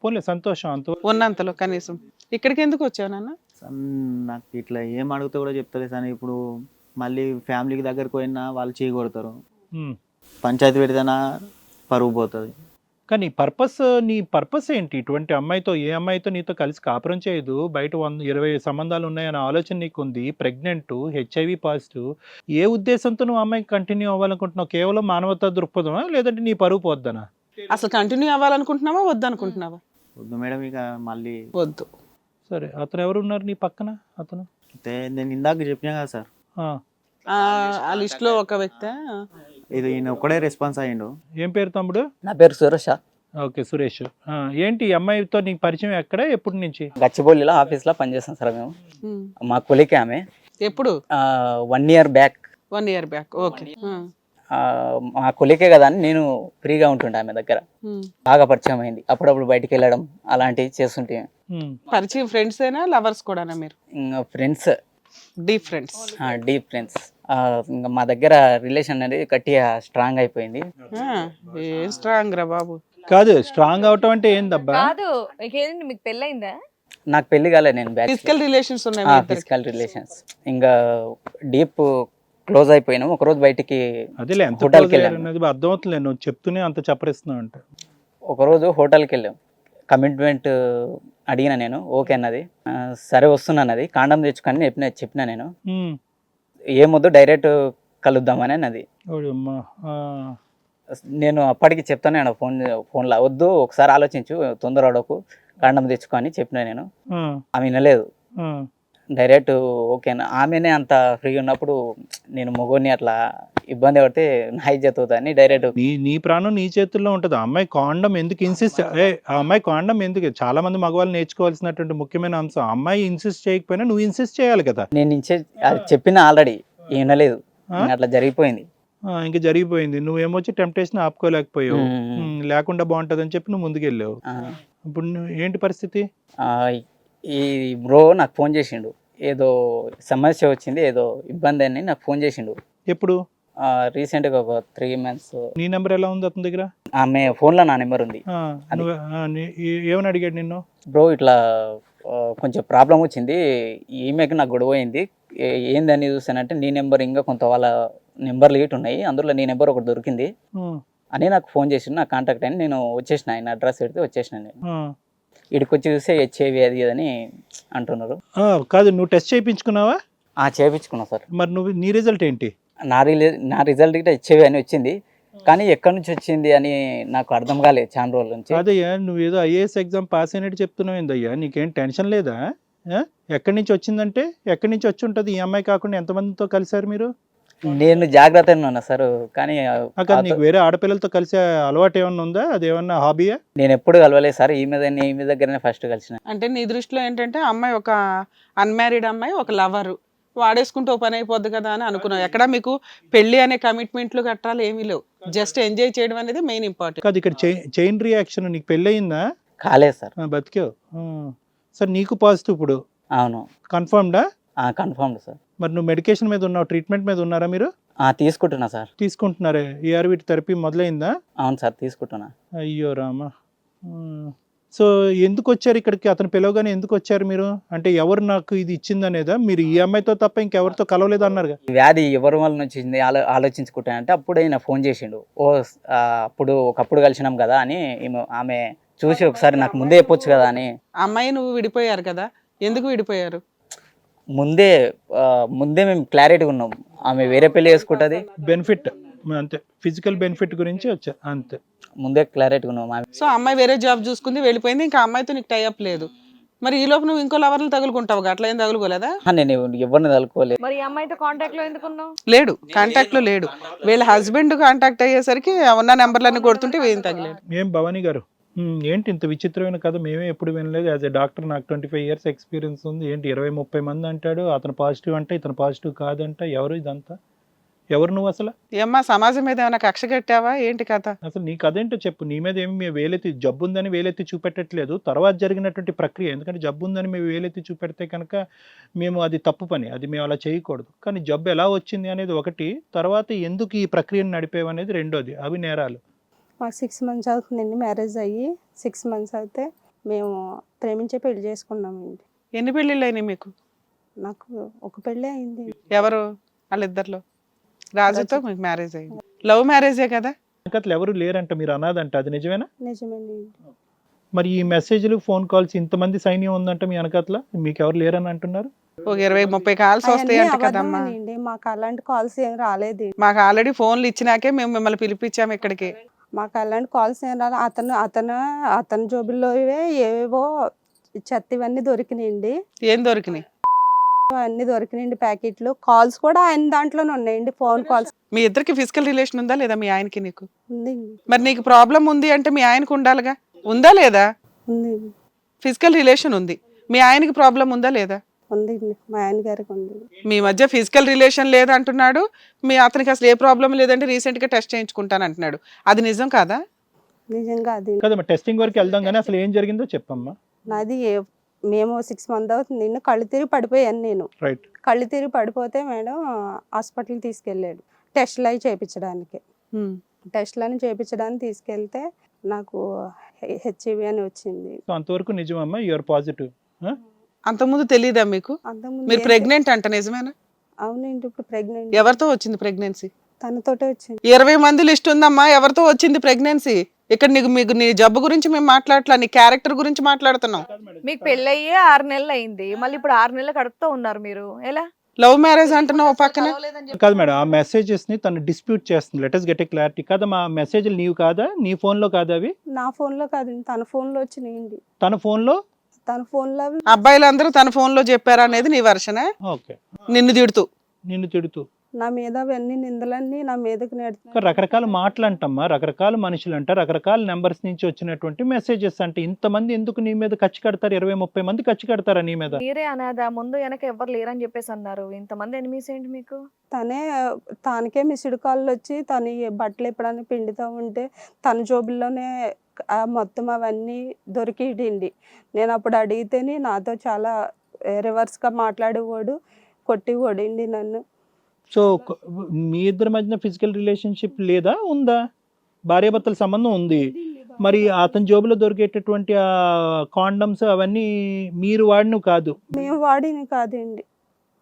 పోలే, సంతోషం. అంత ఉన్నంతలో కనీసం. ఇక్కడికి ఎందుకు వచ్చావు నాన్న? నాకు ఇట్లా ఏం అడిగితే కూడా చెప్తలేదు సార్. ఇప్పుడు మళ్ళీ ఫ్యామిలీకి దగ్గరకు పోయినా వాళ్ళు చేయగొడతారు, పంచాయతీ పెడితేనా పరువు పోతుంది. కానీ నీ పర్పస్ ఏంటి? ఇటువంటి అమ్మాయితో, ఏ అమ్మాయితో నీతో కలిసి కాపురం చేయదు, బయట 120 సంబంధాలు ఉన్నాయన్న ఆలోచన నీకు ఉంది, ప్రెగ్నెంట్, HIV పాజిటివ్, ఏ ఉద్దేశంతో నువ్వు అమ్మాయికి కంటిన్యూ అవ్వాలనుకుంటున్నావు? కేవలం మానవతా దృక్పథమా, లేదంటే నీ పరువు పోద్దనా? అసలు కంటిన్యూ అవ్వాలనుకుంటున్నావా వద్దనుకుంటున్నావా? వద్దు మేడం, ఇక మళ్ళీ వద్దు. సరే, అతను ఎవరు ఉన్నారు నీ పక్కన? అతను అయితే నేను ఇందాక చెప్పినా కదా సార్, ఆ లిస్ట్ లో ఒక వ్యక్తి. ఇది ఈయన ఒక్కడే రెస్పాన్స్ అయ్యిండు. ఏం పేరు తమ్ముడు? నా పేరు సురేష్. ఓకే, సురేష్. ఏంటి ఈ అమ్మాయితో నీకు పరిచయం ఎక్కడ, ఎప్పటి నుంచి? గచ్చిబౌలిలో ఆఫీస్లో పనిచేస్తాం సార్ మేము. మా కొలికే ఆమె. ఎప్పుడు? 1 year back. 1 year back. Okay. మా కొలికే కదా అని నేను ఫ్రీగా ఉంటుండే ఆమె దగ్గర. బాగా పరిచయం అయింది, అప్పుడప్పుడు బయటికి వెళ్ళడం అలాంటివి చేస్తుంటే. పరిచయం ఫ్రెండ్స్ అయినా లవర్స్ కూడా మీరు? Friends. Deep friends. Deep friends. ఇంకా మా దగ్గర రిలేషన్ అనేది గట్టిగా స్ట్రాంగ్ అయిపోయింది. ఏం స్ట్రాంగ్ రా బాబు. కాదు స్ట్రాంగ్ అవటం అంటే ఏందబ్బా? కాదు మీకేంటి, మీకు పెళ్ళయిందా? నాకు పెళ్లి కాలేదు, నేను ఫిజికల్ రిలేషన్స్ ఉన్నాయి మీ ఇద్దరికి. Physical relations. ఇంకా డీప్ క్లోజ్ అయిపోయినాం. ఒకరోజు బయటికి అదేలే ఎంత హోటల్కి close వెళ్ళాం. అయ్యారన్నది అర్థమవుతుంది, నువ్వు చెప్తూనే అంత చప్పరిస్తున్నావు అంటే. ఒకరోజు హోటల్కి వెళ్ళాం. కమిట్మెంట్ అడిగిన నేను, ఓకే అన్నది. సరే వస్తున్నా అన్నది. కాండం తెచ్చుకొని చెప్పిన నేను. ఉమ్. ఏమొద్దు డైరెక్ట్ కలుద్దామని అన్నది. ఓడమ్మా. ఆ. నేను అప్పటికి చెప్తాను ఫోన్లో, వద్దు ఒకసారి ఆలోచించు, తొందర అడకు, కాండం తెచ్చుకొని చెప్పిన నేను. ఆ. ఆమె వినలేదు. ఆ. డైరెక్ట్ ఓకేనా. ఆమెనే అంత ఫ్రీ ఉన్నప్పుడు నేను మొగోని అట్లా ఇబ్బంది పడితే నా ఇజ్జత్ అవుతుందని డైరెక్ట్. నీ ప్రాణం నీ చేతుల్లో ఉంటుంది. ఆ అమ్మాయి కాండం ఎందుకు ఇన్సిస్ట్, ఆ అమ్మాయి కాండం ఎందుకు? చాలా మంది మగవాళ్ళు నేర్చుకోవాల్సినటువంటి ముఖ్యమైన అంశం. ఆ అమ్మాయి ఇన్సిస్ట్ చేయకపోయినా నువ్వు ఇన్సిస్ట్ చేయాలి కదా. నేను అది చెప్పిన ఆల్రెడీ వినలేదు. అట్లా జరిగిపోయింది. ఇంకా జరిగిపోయింది. నువ్వేమొచ్చి టెంప్టేషన్ ఆపుకోలేకపోయావు. ఉమ్. లేకుండా బాగుంటది అని చెప్పి నువ్వు ముందుకెళ్ళావు. ఇప్పుడు ఏంటి పరిస్థితి? ఈ బ్రో నాకు ఫోన్ చేసిండు, ఏదో సమస్య వచ్చింది, ఏదో ఇబ్బంది అని నాకు ఫోన్ చేసిండు. ఎప్పుడు? రీసెంట్గా ఒక 3 months. నీ నెంబర్ ఎలా ఉంది అతని దగ్గర? ఆమె ఫోన్లో నా నెంబర్ ఉంది. ఏమని అడిగాడు నిన్ను? బ్రో ఇట్లా కొంచెం ప్రాబ్లం వచ్చింది, ఈమెకి నాకు గొడవ అయింది, ఏందని చూసానంటే నీ నెంబర్ ఇంకా కొంత వాళ్ళ నెంబర్లు ఇటు ఉన్నాయి, అందులో నీ నెంబర్ ఒకటి దొరికింది అని నాకు ఫోన్ చేసి నాకు కాంటాక్ట్ అయ్యి నేను వచ్చేసిన. ఆయన అడ్రస్ పెడితే వచ్చేసిన. నేను ఇక్కడికి వచ్చి చూస్తే హెచ్ఐవి అది అని అంటున్నారు. కాదు, నువ్వు టెస్ట్ చేయించుకున్నావా? చేయించుకున్నా సార్. మరి నీ రిజల్ట్ ఏంటి? నా రిజల్ట్ గిట్ట హెచ్ఐవి అని వచ్చింది, కానీ ఎక్కడి నుంచి వచ్చింది అని నాకు అర్థం కాలేదు చాలా రోజుల నుంచి. అదయ్యా, నువ్వు ఏదో ఐఏఎస్ ఎగ్జామ్ పాస్ అయినట్టు చెప్తున్నావు ఏందయ్యా? నీకేం టెన్షన్ లేదా? ఎక్కడి నుంచి వచ్చిందంటే ఎక్కడి నుంచి వచ్చి ఉంటుంది? ఈ అమ్మాయి కాకుండా ఎంతమందితో కలిసారు మీరు? నేను జాగ్రత్తగా ఉన్నా సార్, కానీ నీకు వేరే ఆడపిల్లలతో కలిసే అలవాటు ఏమన్నా ఉందా? అదేమన్నా హాబీయా? నేను ఎప్పుడు కలవలేదు సార్, ఈమె దగ్గరనే ఫస్ట్ కలిసిన. అంటే నీ దృష్టిలో ఏంటంటే అమ్మాయి ఒక అన్మ్యారీడ్ అమ్మాయి, ఒక లవరు, వాడేసుకుంటూ ఓ పని అయిపోద్ది కదా అని అనుకున్నావు. ఎక్కడ మీకు పెళ్లి అనే కమిట్మెంట్లు కట్టాలి ఏమీ లేవు, జస్ట్ ఎంజాయ్ చేయడం అనేది మెయిన్ ఇంపార్టెంట్. కాదు, ఇక్కడ చైన్ రియాక్షన్. నీకు పెళ్ళి అయిందా? కాలేదు సార్. బతికావు. సార్ నీకు పాజిటివ్ ఇప్పుడు? అవును. కన్ఫర్మ్డా? Confirm sir. మరి నువ్వు మెడికేషన్ మీద ఉన్నావు, ట్రీట్మెంట్ మీద ఉన్నారా మీరు? తీసుకుంటున్నా సార్. తీసుకుంటున్నారే? ఏఆర్వి థెరపీ మొదలైందా? అవును సార్, తీసుకుంటున్నా. అయ్యో రామా. సో ఎందుకు వచ్చారు ఇక్కడికి? అతను పిలవగానే ఎందుకు వచ్చారు మీరు? అంటే ఎవరు నాకు ఇది ఇచ్చిందనేదా? మీరు ఈ అమ్మాయితో తప్ప ఇంకెవరితో కలవలేదు అన్నారు. ఈ వ్యాధి ఎవరి వల్ల వచ్చింది ఆలోచించుకుంటానంటే అప్పుడు ఆయన ఫోన్ చేసిండు. అప్పుడు ఒకప్పుడు కలిసినాం కదా అని ఆమె చూసి ఒకసారి నాకు ముందే చెప్పొచ్చు కదా అని. అమ్మాయి నువ్వు విడిపోయారు కదా, ఎందుకు విడిపోయారు? ముందే మేము క్లారిటీగా ఉన్నాం, ఆమె వేరే పెళ్లి చేసుకుంటుంది, బెనిఫిట్ అంతే, ఫిజికల్ బెనిఫిట్ గురించి వచ్చా అంతే, ముందే క్లారిటీగా ఉన్నాం. సో అమ్మాయి వేరే జాబ్ చూసుకుంది, వెళ్ళిపోయింది, ఇంకా అమ్మాయితో నీకు టైఅప్ లేదు. మరి ఈ లోపు నువ్వు ఇంకో లవర్లు తగులుకుంటావు, అట్లా ఏం తగులుకోలేదా? నేను ఎవరిని తగులుకోలేదు. మరి ఈ అమ్మాయితో కాంటాక్ట్ లో ఎందుకున్నావు? లేడు, కాంటాక్ట్ లో లేడు. వీళ్ళ హస్బెండ్ కాంటాక్ట్ అయ్యేసరికి ఉన్న నెంబర్లన్నీ కొడుతుంటే ఏం తగిలేడు. ఏం భవానీ గారు, ఏంటి ఇంత విచిత్రమైన కథ? మేమే ఎప్పుడు వినలేదు. యాజ్ ఎ డాక్టర్ నాకు 25 years ఎక్స్పీరియన్స్ ఉంది. ఏంటి 20-30 మంది అంటాడు, అతను పాజిటివ్ అంటే ఇతను పాజిటివ్ కాదంట. ఎవరు ఇదంతా? ఎవరు నువ్వు అసలు? ఏమ్మా సమాజం మీద ఏమైనా కక్ష కట్టావా ఏంటి కథ? అసలు నీ కథ ఏంటో చెప్పు. నీ మీద ఏమి మేము వేలెత్తి జబ్బు ఉందని వేలెత్తి చూపెట్టట్లేదు, తర్వాత జరిగినటువంటి ప్రక్రియ. ఎందుకంటే జబ్బు ఉందని మేము వేలెత్తి చూపెడితే కనుక మేము అది తప్పు పని, అది మేము అలా చేయకూడదు. కానీ జబ్బు ఎలా వచ్చింది అనేది ఒకటి, తర్వాత ఎందుకు ఈ ప్రక్రియను నడిపేవనేది రెండోది. అవి నేరాలు. మాకు 6 months అవుతుందండి మ్యారేజ్ అయ్యి. 6 months అయితే మేము ప్రేమించే పెళ్లి చేసుకున్నామండి. ఎన్ని పెళ్ళిళ్ళు అయినాయి మీకు? నాకు ఒక పెళ్ళి అయింది. ఎవరు వాళ్ళిద్దరిలో? రాజుతో మీకు మ్యారేజ్ అయింది. లవ్ మ్యారేజే కదా? అట్లా ఎవరు లేరంట, మీరు అనాదంట, అది నిజమేనా? నిజమండి. మరి ఈ మెసేజ్లు ఫోన్ కాల్స్ ఇంతమంది సైన్యం ఉందంట మీ వెనకట్ల, మీకు ఎవరు లేరని అంటున్నారు? ఒక 20-30 కాల్స్ వస్తాయంట కదమ్మా. మాకు అలాంటి కాల్స్ ఏం రాలేదు. మాకు ఆల్రెడీ ఫోన్లు ఇచ్చినాకే మేము మిమ్మల్ని పిలిపించాము ఇక్కడికి. మాకు అలాంటి కాల్స్ ఏం రాలేదు. అతని జోబుల్లో ఏవేవో చెత్త ఇవన్నీ దొరికినాయండి. ఏం దొరికినాయి? అన్ని దొరికినాయండి ప్యాకెట్లు. కాల్స్ కూడా ఆయన దాంట్లోనే ఉన్నాయండి, ఫోన్ కాల్స్. మీ ఇద్దరికి ఫిజికల్ రిలేషన్ ఉందా లేదా మీ ఆయనకి నీకు? ఉందండి. మరి నీకు ప్రాబ్లం ఉంది అంటే మీ ఆయనకు ఉండాలిగా, ఉందా లేదా? ఉంది. ఫిజికల్ రిలేషన్ ఉంది, మీ ఆయనకి ప్రాబ్లం ఉందా లేదా? ఉందండి, మా ఆయన గారికి ఉంది. మీ మధ్య ఫిజికల్ రిలేషన్ లేదంటున్నాడు, మీ అతనికి అసలు ఏ ప్రాబ్లం లేదంటే రీసెంట్ గా టెస్ట్ చేయించుకుంటాను అంటున్నాడు. అది నిజం కాదా? నిజంగా అది కదమ్మా, టెస్టింగ్ వరకు వెళ్దాం కానీ అసలు ఏం జరిగిందో చెప్పమ్మా. నాది మేము 6 మంత్ అవుతుంది నిన్ను కళ్ళు తిరిగి పడిపోయాను నేను. రైట్. కళ్ళు తిరిగి పడిపోతే మేడం హాస్పిటల్కి తీసుకెళ్ళాడు టెస్టులు అవి చేయించడానికి. టెస్టులని చేయించడానికి తీసుకెళ్తే నాకు హెచ్ఐవి అని వచ్చింది. సో అంతవరకు నిజమమ్మా, యూఆర్ పాజిటివ్. అంతకుముందు తెలియదా మీకు అంతకుముందు మీరు ప్రెగ్నెంట్ అంట? నిజమేనా? అవునండి, ఇప్పుడు ప్రెగ్నెంట్. ఎవరితో వచ్చింది ప్రెగ్నెన్సీ? తనతోటే వచ్చింది. 20 మంది లిస్ట్ ఉందమ్మా, ఎవరితో వచ్చింది ప్రెగ్నెన్సీ? ఇక్కడ మీకు నీ జబ్బు గురించి మేము మాట్లాడట్లా, నీ క్యారెక్టర్ గురించి మాట్లాడుతున్నాం. మీకు పెళ్ళయ్యే 6 నెలలు అయింది, మళ్ళీ ఇప్పుడు 6 నెలలు కడుపుతూ ఉన్నారు మీరు, ఎలా? లవ్ మ్యారేజ్ అంటున్నావు పక్కన. కాదు మేడం, ఆ మెసేజెస్ ని తను డిస్ప్యూట్ చేస్తుంది. Let us get a clarity. కదా మా మెసేజ్లు నీవు కాదా, నీ ఫోన్ లో కాదా అవి? నా ఫోన్ లో కాదండి, తన ఫోన్ లో వచ్చినాయండి. తన ఫోన్ లో అవి అబ్బాయిలందరూ తన ఫోన్ లో చెప్పారా అనేది నీ వర్షనే? ఓకే. నిన్ను తిడుతూ నా మీద అవన్నీ నిందలన్నీ నా మీదకి నెడుతున్నారు. రకరకాల మాటలు అంటమ్మా, రకరకాల మనుషులు అంట, రకరకాల నెంబర్స్ నుంచి వచ్చినటువంటి మెసేజెస్ అంటే ఇంతమంది ఎందుకు నీ మీద ఖర్చు కడతారు? 20-30 మంది ఖర్చు కడతారా నీ మీద? మీరే అనాదా, ముందు వెనక ఎవరు లేరని చెప్పేసి అన్నారు, ఇంతమంది ఎనిమిస్ ఏంటి మీకు? తనకే మిస్డ్ కాల్ వచ్చి తను బట్టలు ఎప్పుడైనా పిండితో ఉంటే తన జోబుల్లోనే మొత్తం అవన్నీ దొరికిండి. నేను అప్పుడు అడిగితేనే నాతో చాలా రివర్స్గా మాట్లాడేవాడు, కొట్టివాడండి నన్ను. సో మీ ఇద్దరి మధ్యన ఫిజికల్ రిలేషన్షిప్ లేదా, ఉందా? భార్యాభర్తల సంబంధం ఉంది. మరి అతని జోబులో దొరికేటటువంటి ఆ కాండమ్స్ అవన్నీ మీరు వాడినవి కాదు? మేము వాడిని కాదండి,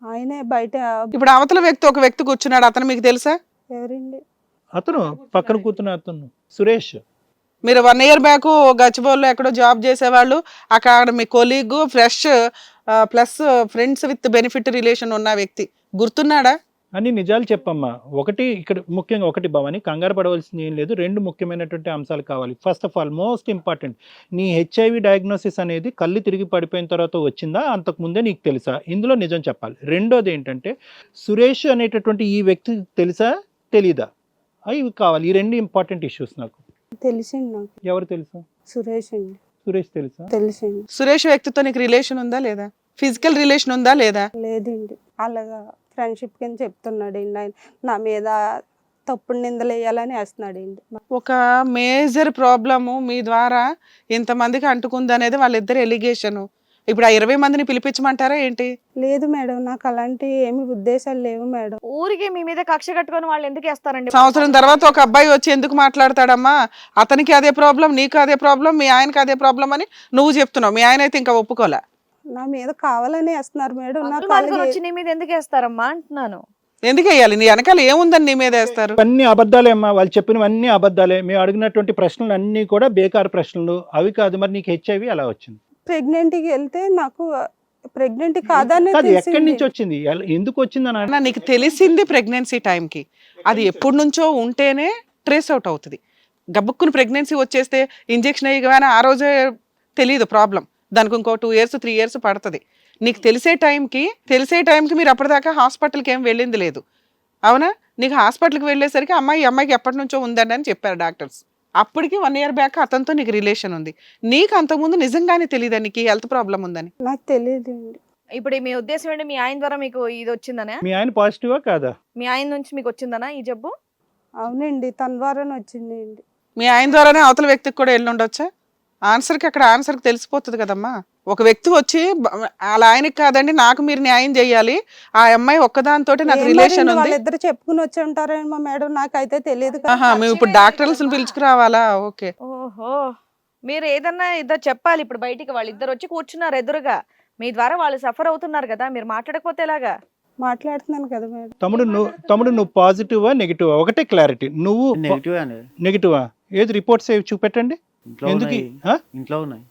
ఆయనే బయట. ఇప్పుడు అవతల వ్యక్తి ఒక వ్యక్తి కూర్చున్నాడు, అతను మీకు తెలుసా? ఎవరండి అతను? పక్కన కూర్చున్న అతను సురేష్. మీరు 1 year బ్యాక్ గచ్చిబౌల్లో ఎక్కడో జాబ్ చేసేవాళ్ళు, అక్కడ మీ colleague fresh plus friends with benefit relation ఉన్న వ్యక్తి గుర్తున్నాడా? అని నిజాలు చెప్పమ్మా. ఒకటి ఇక్కడ ముఖ్యంగా, ఒకటి భవాని కంగారు పడవలసింది ఏం లేదు, 2 ముఖ్యమైనటువంటి అంశాలు కావాలి. First of all most important, నీ హెచ్ఐవి డయాగ్నోసిస్ అనేది కళ్ళు తిరిగి పడిపోయిన తర్వాత వచ్చిందా, అంతకుముందే నీకు తెలుసా? ఇందులో నిజం చెప్పాలి. రెండోది ఏంటంటే, సురేష్ అనేటటువంటి ఈ వ్యక్తి తెలుసా తెలీదా, అవి కావాలి. ఈ 2 ఇంపార్టెంట్ ఇష్యూస్ నాకు. తెలిసింది నాకు. ఎవరు తెలుసు? సురేష్ అండి. సురేష్ తెలుసా? తెలిసింది. సురేష్ వ్యక్తితో నీకు రిలేషన్ ఉందా లేదా? ఫిజికల్ రిలేషన్ ఉందా లేదా? లేదండి, అలాగా ఫ్రెండ్షిప్ కింద చెప్తున్నాడండి. ఆయన నా మీద తప్పుడు నిందలు వేయాలని వేస్తున్నాడండి. ఒక మేజర్ ప్రాబ్లము మీ ద్వారా ఇంతమందికి అంటుకుంది అనేది వాళ్ళిద్దరు ఎలిగేషన్. ఇప్పుడు ఆ 20 మందిని పిలిపించమంటారా ఏంటి? లేదు మేడం, నాకు అలాంటి ఏమి ఉద్దేశాలు లేవు మేడం. ఊరికి మీ మీద కక్ష కట్టుకొని వాళ్ళు ఎందుకు వేస్తారండి? సంవత్సరం తర్వాత ఒక అబ్బాయి వచ్చి ఎందుకు మాట్లాడతాడమ్మా, అతనికి అదే ప్రాబ్లం, నీకు అదే ప్రాబ్లం, మీ ఆయనకి అదే ప్రాబ్లం అని నువ్వు చెప్తున్నావు. మీ ఆయన అయితే ఇంకా ఒప్పుకోలే. నా మీద కావాలని వేస్తున్నారు మేడం. నాకు వాళ్ళకి వచ్చి నీ మీద ఎందుకు వేస్తారమ్మా అంటున్నాను. ఎందుకు వేయాలి? నీ వెనకాల ఏముందని నీ మీద వేస్తారు? అన్ని అబద్ధాలే అమ్మా, వాళ్ళు చెప్పినవన్నీ అబద్ధాలే. మేము అడిగినటువంటి ప్రశ్నలు అన్నీ కూడా బేకారు ప్రశ్నలు, అవి కాదు. మరి నీకు హెచ్ఐవి ఎలా వచ్చింది? ప్రెగ్నెంట్కి వెళ్తే నాకు ప్రెగ్నెంట్ కాదని కాదు, ఎక్కడి నుంచి వచ్చింది, ఎందుకు వచ్చింది అని అన్న, నీకు తెలిసింది ప్రెగ్నెన్సీ టైంకి, అది ఎప్పటి నుంచో ఉంటేనే ట్రేస్ అవుట్ అవుతుంది. గబుక్కుని ప్రెగ్నెన్సీ వచ్చేస్తే ఇంజెక్షన్ అయ్యగానే ఆ రోజే తెలియదు ప్రాబ్లం, దానికి ఇంకో 2 years 3 years పడుతుంది. నీకు తెలిసే టైంకి మీరు అప్పటిదాకా హాస్పిటల్కి ఏం వెళ్ళింది లేదు, అవునా? నీకు హాస్పిటల్కి వెళ్ళేసరికి అమ్మాయికి ఎప్పటి నుంచో ఉందండి అని చెప్పారు డాక్టర్స్. అప్పటికి 1 year బ్యాక్ అతనితో నీకు రిలేషన్ ఉంది. నీకు అంతకుముందు నిజంగానే తెలియదా నీకు హెల్త్ ప్రాబ్లం ఉందని? నాకు తెలియదు. ఇప్పుడు మీ ఉద్దేశం ఏంటి, మీ ఆయన ద్వారా మీకు ఇది వచ్చిందనే? మీ ఆయన పాజిటివా కాదా? మీ ఆయన నుంచి మీకు వచ్చిందనా ఈ జబ్బు? అవునండి, తన ద్వారానే వచ్చిందండి. మీ ఆయన ద్వారానే అవతల వ్యక్తికి కూడా వెళ్ళి ఉండొచ్చా? అక్కడ ఆన్సర్కి తెలిసిపోతుంది కదమ్మా. ఒక వ్యక్తి వచ్చి అలా ఆయనకి కాదండి నాకు మీరు న్యాయం చేయాలి, ఆ అమ్మాయి ఒక్కదానితో నాకు రిలేషన్ ఉంది, వాళ్ళిద్దరు చెప్పుకుని వచ్చి ఉంటారేమో మేడం, నాకైతే తెలియదు. మేము ఇప్పుడు డాక్టర్స్ పిలుచుకురావాలా? ఓకే. ఓహో, మీరు ఏదన్నా ఇద్దరు చెప్పాలి. ఇప్పుడు బయటికి వాళ్ళిద్దరు వచ్చి కూర్చున్నారు ఎదురుగా, మీ ద్వారా వాళ్ళు సఫర్ అవుతున్నారు కదా, మీరు మాట్లాడకపోతే ఎలాగా? మాట్లాడుతున్నాను కదా మేడం. తమ్ముడు నువ్వు పాజిటివా నెగిటివా? ఒకటే క్లారిటీ, నువ్వు నెగిటివ్ అండి. నెగిటివా? ఏది రిపోర్ట్స్ ఏవి చూపెట్టండి. ఇంట్లో ఉన్నాయి.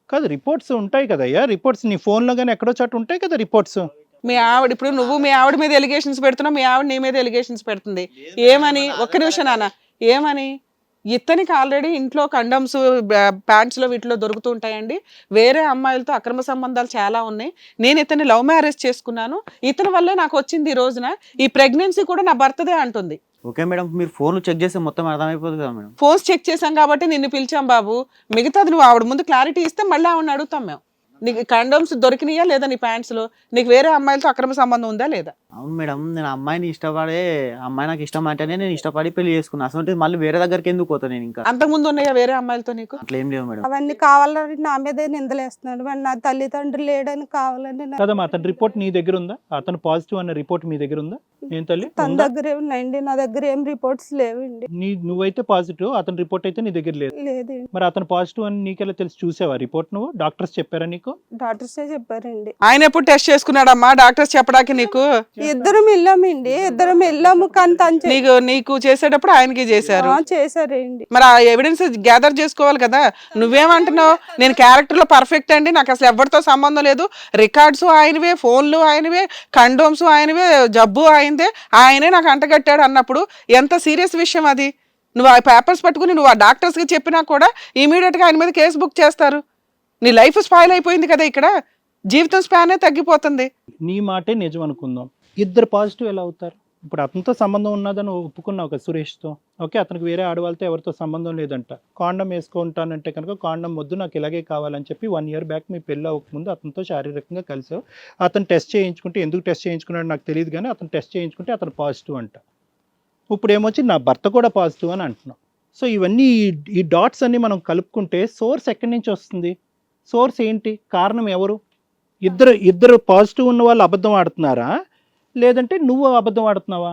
కాదు, రిపోర్ట్స్ ఉంటాయి కదయ్యా, రిపోర్ట్స్ నీ ఫోన్లో కానీ ఎక్కడో చాటు ఉంటాయి కదా రిపోర్ట్స్. మీ ఆవిడ, ఇప్పుడు నువ్వు మీ ఆవిడ మీద ఎలిగేషన్స్ పెడుతున్నావు, మీ ఆవిడ నీ మీద ఎలిగేషన్స్ పెడుతుంది. ఏమని? ఒక్క నిమిషం నాన్న, ఏమని? ఇతనికి ఆల్రెడీ ఇంట్లో కండమ్స్ ప్యాంట్స్లో వీటిలో దొరుకుతూ ఉంటాయండి, వేరే అమ్మాయిలతో అక్రమ సంబంధాలు చాలా ఉన్నాయి, నేను ఇతన్ని లవ్ మ్యారేజ్ చేసుకున్నాను, ఇతని వల్లే నాకు వచ్చింది ఈ రోజున, ఈ ప్రెగ్నెన్సీ కూడా నా భర్తదే అంటుంది. ఓకే మేడం, మీరు ఫోన్లు చెక్ చేస్తే మొత్తం అర్థమైపోతుంది కదా మేడం. ఫోన్స్ చెక్ చేసాం కాబట్టి నిన్ను పిలిచాం బాబు, మిగతాది నువ్వు ఆవిడ ముందు క్లారిటీ ఇస్తే మళ్ళీ ఆవిడని అడుగుతాం మేము. నీకు కండోమ్స్ దొరికినాయా లేదా నీ ప్యాంట్స్ లో? నీకు వేరే అమ్మాయిలతో అక్రమ సంబంధం ఉందా లేదా? అవును మేడం, నేను అమ్మాయిని ఇష్టపడే, అమ్మాయి నాకు ఇష్టం అంటేనే నేను ఇష్టపడి పెళ్లి చేసుకున్నాను. అసలు మళ్ళీ వేరే దగ్గరికి ఎందుకు పోతా నేను? ఇంకా అంతకుముందు ఉన్నాయా వేరే అమ్మాయిలతో నీకు? అట్లా ఏం లేవు మేడం. అవన్నీ కావాలని నా మీదే నిందలేస్తున్నాడు. మరి నా తల్లిదండ్రులు లేడని కావాలని కదమ్మా, అతని రిపోర్ట్ నీ దగ్గర ఉందా? అతను పాజిటివ్ అన్న రిపోర్ట్ మీ దగ్గర ఉందా? ఏం తల్లి తన ఉందా? దగ్గరే ఉన్నాయండి, నా దగ్గర ఏం రిపోర్ట్స్ లేవండి. నువ్వైతే పాజిటివ్, అతని రిపోర్ట్ అయితే నీ దగ్గర లేదు. లేదండి, మరి అతను పాజిటివ్ అని నీకెలా తెలిసి? చూసావా రిపోర్ట్? నువ్వు డాక్టర్స్ చెప్పారా నీకు? డాక్టర్సే చెప్పారండి. ఆయన ఎప్పుడు టెస్ట్ చేసుకున్నాడమ్మా డాక్టర్స్ చెప్పడానికి నీకు? ఇద్దరం వెళ్ళామండి, ఇద్దరం వెళ్ళాము. కానీ తను నీకు చేసేటప్పుడు ఆయనకి చేశారు. చేశారండి. మరి ఆ ఎవిడెన్స్ గ్యాదర్ చేసుకోవాలి కదా. నువ్వేమంటున్నావు? నేను క్యారెక్టర్ లో పర్ఫెక్ట్ అండి, నాకు అసలు ఎవరితో సంబంధం లేదు, రికార్డ్స్ ఆయనవే, ఫోన్లు ఆయనవే, కండోమ్స్ ఆయనవే, జబ్బు ఆయనదే, ఆయనే నాకు అంటగట్టాడు అన్నప్పుడు ఎంత సీరియస్ విషయం అది. నువ్వు ఆ పేపర్స్ పట్టుకుని నువ్వు ఆ డాక్టర్స్కి చెప్పినా కూడా ఇమీడియట్గా ఆయన మీద కేసు బుక్ చేస్తారు. నీ లైఫ్ స్పాయిల్ అయిపోయింది కదా, ఇక్కడ జీవితం స్పానే తగ్గిపోతుంది. నీ మాటే నిజం అనుకుందాం, ఇద్దరు పాజిటివ్ ఎలా అవుతారు? ఇప్పుడు అతనితో సంబంధం ఉన్నదని ఒప్పుకున్నావు కదా సురేష్తో, ఓకే, అతనికి వేరే ఆడవాళ్ళతో ఎవరితో సంబంధం లేదంట, కాండం వేసుకుంటానంటే కనుక కాండం వద్దు నాకు ఇలాగే కావాలని చెప్పి 1 year బ్యాక్ మీ పెళ్ళి అవ్వకముందు అతనితో శారీరకంగా కలిసావు. అతను టెస్ట్ చేయించుకుంటే, ఎందుకు టెస్ట్ చేయించుకున్నాడు నాకు తెలియదు కానీ అతను టెస్ట్ చేయించుకుంటే అతను పాజిటివ్ అంట. ఇప్పుడు ఏమొచ్చి నా భర్త కూడా పాజిటివ్ అని అంటున్నాం. సో ఇవన్నీ ఈ డాట్స్ అన్ని మనం కలుపుకుంటే సోర్స్ ఎక్కడి నుంచి వస్తుంది? సోర్స్ ఏంటి? కారణం ఎవరు? ఇద్దరు పాజిటివ్ ఉన్న వాళ్ళు అబద్ధం ఆడుతున్నారా, లేదంటే నువ్వు అబద్ధం ఆడుతున్నావా?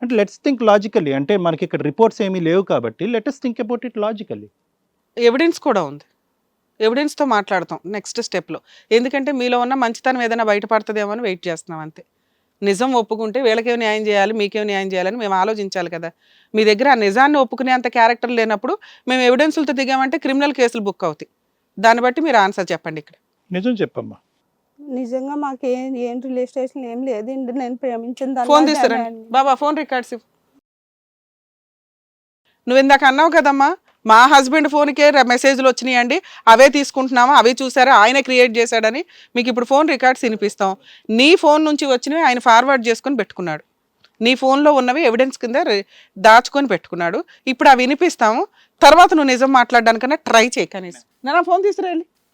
అంటే లెట్స్ థింక్ లాజికల్లీ. అంటే మనకి ఇక్కడ రిపోర్ట్స్ ఏమీ లేవు కాబట్టి let's think about it logically. Evidence కూడా ఉంది, ఎవిడెన్స్తో మాట్లాడతాం నెక్స్ట్ స్టెప్లో. ఎందుకంటే మీలో ఉన్న మంచితనం ఏదైనా బయటపడుతుందేమో అని వెయిట్ చేస్తున్నాం అంతే. నిజం ఒప్పుకుంటే వీళ్ళకేం న్యాయం చేయాలి, మీకేం న్యాయం చేయాలని మేము ఆలోచించాలి కదా. మీ దగ్గర ఆ నిజాన్ని ఒప్పుకునే అంత క్యారెక్టర్ లేనప్పుడు మేము ఎవిడెన్సులతో దిగామంటే క్రిమినల్ కేసులు బుక్ అవుతాయి. దాన్ని బట్టి మీరు ఆన్సర్ చెప్పండి. ఇక్కడ నిజం చెప్పమ్మా. నిజంగా మాకు ఏం రిలేషన్ ఏం లేదండి. నేను ప్రేమించిన ఫోన్ తీస్తారండి బాబా, ఫోన్ రికార్డ్స్ ఇవ్వు. నువ్వు ఇందాక అన్నావు కదమ్మా, మా హస్బెండ్ ఫోన్కే మెసేజ్లు వచ్చినాయండి, అవే తీసుకుంటున్నామా, అవే చూసారా, ఆయన క్రియేట్ చేశాడని. మీకు ఇప్పుడు ఫోన్ రికార్డ్స్ వినిపిస్తాం. నీ ఫోన్ నుంచి వచ్చినవి ఆయన ఫార్వర్డ్ చేసుకొని పెట్టుకున్నాడు, నీ ఫోన్లో ఉన్నవి ఎవిడెన్స్ కింద దాచుకొని పెట్టుకున్నాడు. ఇప్పుడు అవి వినిపిస్తాము, తర్వాత నువ్వు నిజం మాట్లాడడానికన్నా ట్రై చేయి కనీసం. నా ఫోన్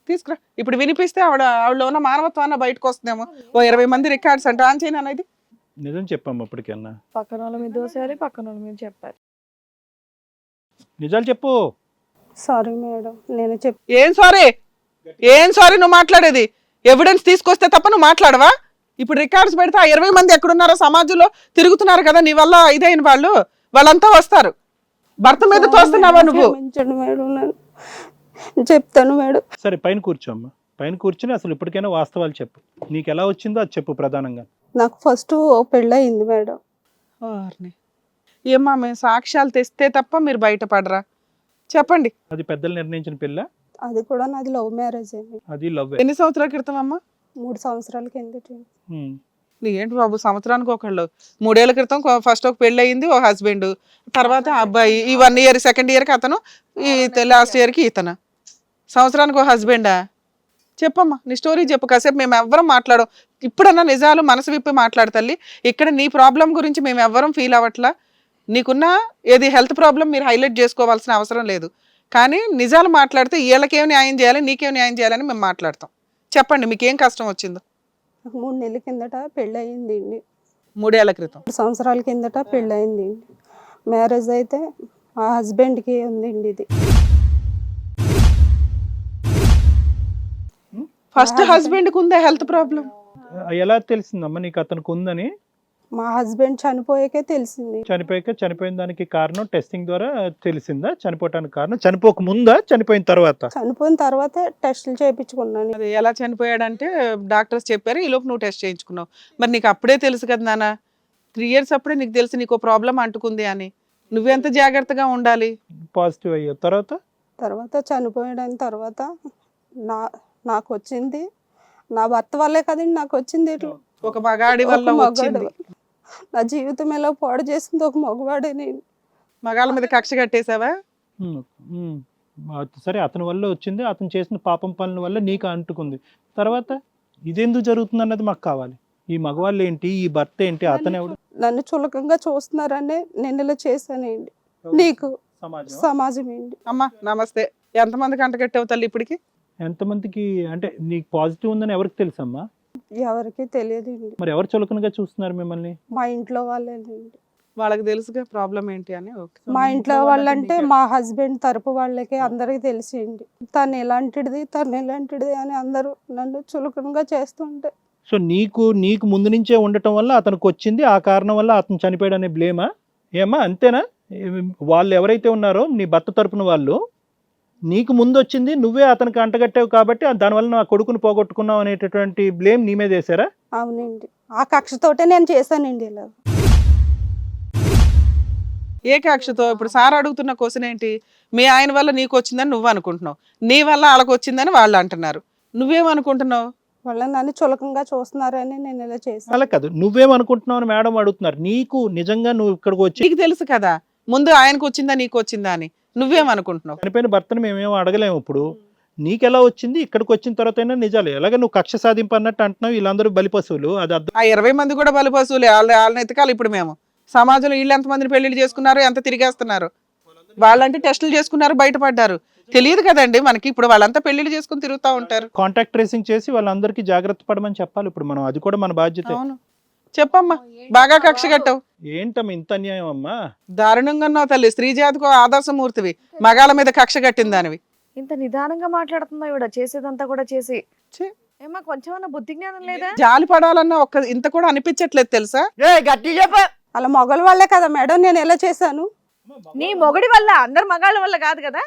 తీసుకురా. ఇప్పుడు వినిపిస్తే ఆవిడలో ఉన్న మానవత్వాన్ని బయటకు వస్తుందేమో. 20 మంది రికార్డ్స్ అంటే ఆన్ చేయను అనేది. నిజం చెప్పమ్మా. ఇప్పటికన్నా పక్కన వాళ్ళ మీద దోసారి, పక్కన వాళ్ళ మీద చెప్పారు. నిజాలు చెప్పు. సారీ మేడం, నేను ఏం సారీ నువ్వు మాట్లాడేది? ఎవిడెన్స్ తీసుకొస్తే తప్ప నువ్వు మాట్లాడవా? ఇప్పుడు రికార్డ్స్ పెడితే ఆ 20 మంది ఎక్కడున్నారో సమాజంలో తిరుగుతున్నారు కదా, నీ వల్ల ఇదైన వాళ్ళంతా వస్తారు. భర్త మీద తోస్తున్నావా నువ్వు? మేడం చెప్తాను మేడం. సరే పైన కూర్చోమ్మా. పైన కూర్చొని అసలు ఇప్పటికైనా వాస్తవాలు చెప్పు. నీకు ఎలా వచ్చిందో అది చెప్పు. ప్రధానంగా నాకు ఫస్ట్ పెళ్ళి అయింది మేడం. ఏమ్మా, మేము సాక్ష్యాలు తెస్తే తప్ప మీరు బయటపడరా? చెప్పండి. అది పెద్దలు నిర్ణయించిన పిల్ల? అది కూడా నాది లవ్ మ్యారేజ్ అండి. అది లవ్. ఎన్ని సంవత్సరాల క్రితం అమ్మా? 3 సంవత్సరాల కిందట. ఏంటి బాబు, సంవత్సరానికి ఒకళ్ళు. 3 ఏళ్ల క్రితం ఫస్ట్ ఒక పెళ్ళి అయింది, ఒక హస్బెండ్, తర్వాత అబ్బాయి, ఈ 1 year, సెకండ్ ఇయర్కి అతను, ఈ లాస్ట్ ఇయర్కి ఇతను. సంవత్సరానికి ఒక హస్బెండా? చెప్పమ్మా నీ స్టోరీ చెప్పు. కాసేపు మేము ఎవ్వరం మాట్లాడం. ఇప్పుడన్నా నిజాలు మనసు విప్పి మాట్లాడతల్లి. ఇక్కడ నీ ప్రాబ్లం గురించి మేము ఎవ్వరం ఫీల్ అవ్వట్లా. నీకున్న ఏది హెల్త్ ప్రాబ్లం మీరు హైలైట్ చేసుకోవాల్సిన అవసరం లేదు. కానీ నిజాలు మాట్లాడితే వీళ్ళకేం న్యాయం చేయాలి, నీకేం న్యాయం చేయాలని మేము మాట్లాడతాం. చెప్పండి మీకేం కష్టం వచ్చిందో. 3 నెలల కిందట పెళ్ళి అయింది అండి. 3 ఏళ్ల క్రితం. 3 సంవత్సరాల కిందట పెళ్ళి అయింది. మ్యారేజ్ అయితే మా హస్బెండ్కి ఉందండి ఇది. ఫస్ట్ హస్బెండ్కి ఉందా హెల్త్ ప్రాబ్లం? ఎలా తెలిసిందమ్మా నీకు అతనికి ఉందని? మా హస్బెండ్ చనిపోయాకే తెలిసింది. చనిపోయిన దానికి కారణం టెస్టింగ్ ద్వారా తెలిసిందా? చనిపోవటానికి కారణం చనిపోక ముందా, చనిపోయిన తర్వాత? చనిపోయిన తర్వాత టెస్టులు చేయించుకున్నాను. అది ఎలా చనిపోయాడంటే డాక్టర్స్ చెప్పారు, ఈ లోపు నువ్వు టెస్ట్ చేయించుకున్నావు. మరి నీకు అప్పుడే తెలుసు కదా నాన్న, 3 years అప్పుడే నీకు తెలుసు నీకు ప్రాబ్లం అంటుకుంది అని. నువ్వెంత జాగ్రత్తగా ఉండాలి. పాజిటివ్ అయ్యా తర్వాత చనిపోయాడని తర్వాత నాకు వచ్చింది నా భర్త వల్లే కదండి. నాకు వచ్చింది ఒక మగాడి వల్ల వచ్చింది. నా జీవితం ఎలా పాడు చేసింది ఒక మగవాడే. నేను మగాళ్ళ మీద కక్ష కట్టేసావా? సరే, అతని వల్ల వచ్చింది, అతను చేసిన పాపం పనుల వల్ల నీకు అంటుకుంది. తర్వాత ఇదెందుకు జరుగుతుంది అన్నది మాకు కావాలి. ఈ మగవాళ్ళు ఏంటి, ఈ భర్త ఏంటి, అతను ఎవడు? నన్ను చులకంగా చూస్తున్నారని నేను ఇలా చేశానండి. నీకు సమాజం ఏంటి? అమ్మా నమస్తే. ఎంతమందికి అంటగట్టావు తల్లి ఇప్పటికి? ఎంతమందికి అంటే నీకు పాజిటివ్ ఉందని ఎవరికి తెలుసమ్మా? ఎవరికి తెలియదండి. మరి ఎవరు చులకనగా చూస్తున్నారు మిమ్మల్ని? మా ఇంట్లో వాళ్ళేనండి. వాళ్ళకి తెలుసుగా ప్రాబ్లం ఏంటి అని. ఓకే. మా ఇంట్లో వాళ్ళంటే మా హస్బెండ్ తరపు వాళ్ళకి అందరికీ తెలిసింది. తను ఎలాంటిది అని అందరూ నన్ను చులకనగా చేస్తుంటే. సో నీకు ముందు నుంచే ఉండటం వల్ల అతనికి వచ్చింది, ఆ కారణం వల్ల అతను చనిపోయాడు అనే బ్లేమా? ఏమా అంతేనా? వాళ్ళు ఎవరైతే ఉన్నారో నీ భర్త తరపున వాళ్ళు, నీకు ముందు వచ్చింది, నువ్వే అతనికి అంటగట్టావు కాబట్టి దానివల్ల నా కొడుకుని పోగొట్టుకున్నావు అనేటటువంటి బ్లేమ్ నీ మీద వేశారా? అవునండి, ఆ కక్షతోటే నేను చేశానండి ఇలా. ఏ కక్షతో? ఇప్పుడు సార్ అడుగుతున్న క్వశ్చన్ ఏంటి? మీ ఆయన వల్ల నీకు వచ్చిందని నువ్వు అనుకుంటున్నావు, నీ వల్ల వాళ్ళకి వచ్చిందని వాళ్ళు అంటున్నారు. నువ్వేమనుకుంటున్నావు? వాళ్ళ నన్ను చులకంగా చూస్తున్నారని నేను ఇలా చేశాను. అలా కాదు, నువ్వేమనుకుంటున్నావు అని మేడం అడుగుతున్నారు. నీకు నిజంగా నువ్వు ఇక్కడికి వచ్చి నీకు తెలుసు కదా ముందు ఆయనకు వచ్చిందా నీకు వచ్చిందా అని. నువ్వేమనుకుంటున్నావు? చనిపోయిన భర్తను మేమేమో అడగలేము. ఇప్పుడు నీకెలా వచ్చింది, ఇక్కడికి వచ్చిన తర్వాత అయినా నిజాలు. ఎలాగ నువ్వు కక్ష సాధింపు అన్నట్టు అంటున్నావు, వీళ్ళందరూ బలిపశువులు. అది అర్థం. ఆ 20 మంది కూడా బలిపశువులే. వాళ్ళని ఎతకాలి ఇప్పుడు మేము. సమాజంలో వీళ్ళు ఎంతమందిని పెళ్లిళ్ళు చేసుకున్నారు, ఎంత తిరిగేస్తున్నారు. వాళ్ళంటే టెస్టులు చేసుకున్నారు, బయటపడ్డారు. తెలియదు కదండి మనకి. ఇప్పుడు వాళ్ళంతా పెళ్లిళ్ళు చేసుకుని తిరుగుతూ ఉంటారు. కాంటాక్ట్ ట్రేసింగ్ చేసి వాళ్ళందరికీ జాగ్రత్త పడమని చెప్పాలి ఇప్పుడు మనం. అది కూడా మన బాధ్యత. అవును, చెప్పమ్మా. బాగా కక్ష కట్టావు. ఏంటమ్మా ఇంత అన్యాయం అమ్మా? దారుణంగా ఉన్నావు తల్లి. స్త్రీ జాతికి ఆదర్శమూర్తివి, మగాళ్ళ మీద కక్ష కట్టిందానివి. ఇంత నిదానంగా మాట్లాడుతుందా ఇవిడ? చేసేదంతా కూడా చేసి ఛీ. ఏమా కొంచెమన్నా బుద్ధి జ్ఞానం లేదా? జాలి పడాలన్నా ఒక్క ఇంత కూడా అనిపించట్లేదు తెలుసా? అలా మొగల వాళ్ళే కదా మేడం నేను ఎలా చేశాను. నీ మొగుడి వల్ల, అందరు మగాళ్ళ వల్ల కాదు కదా.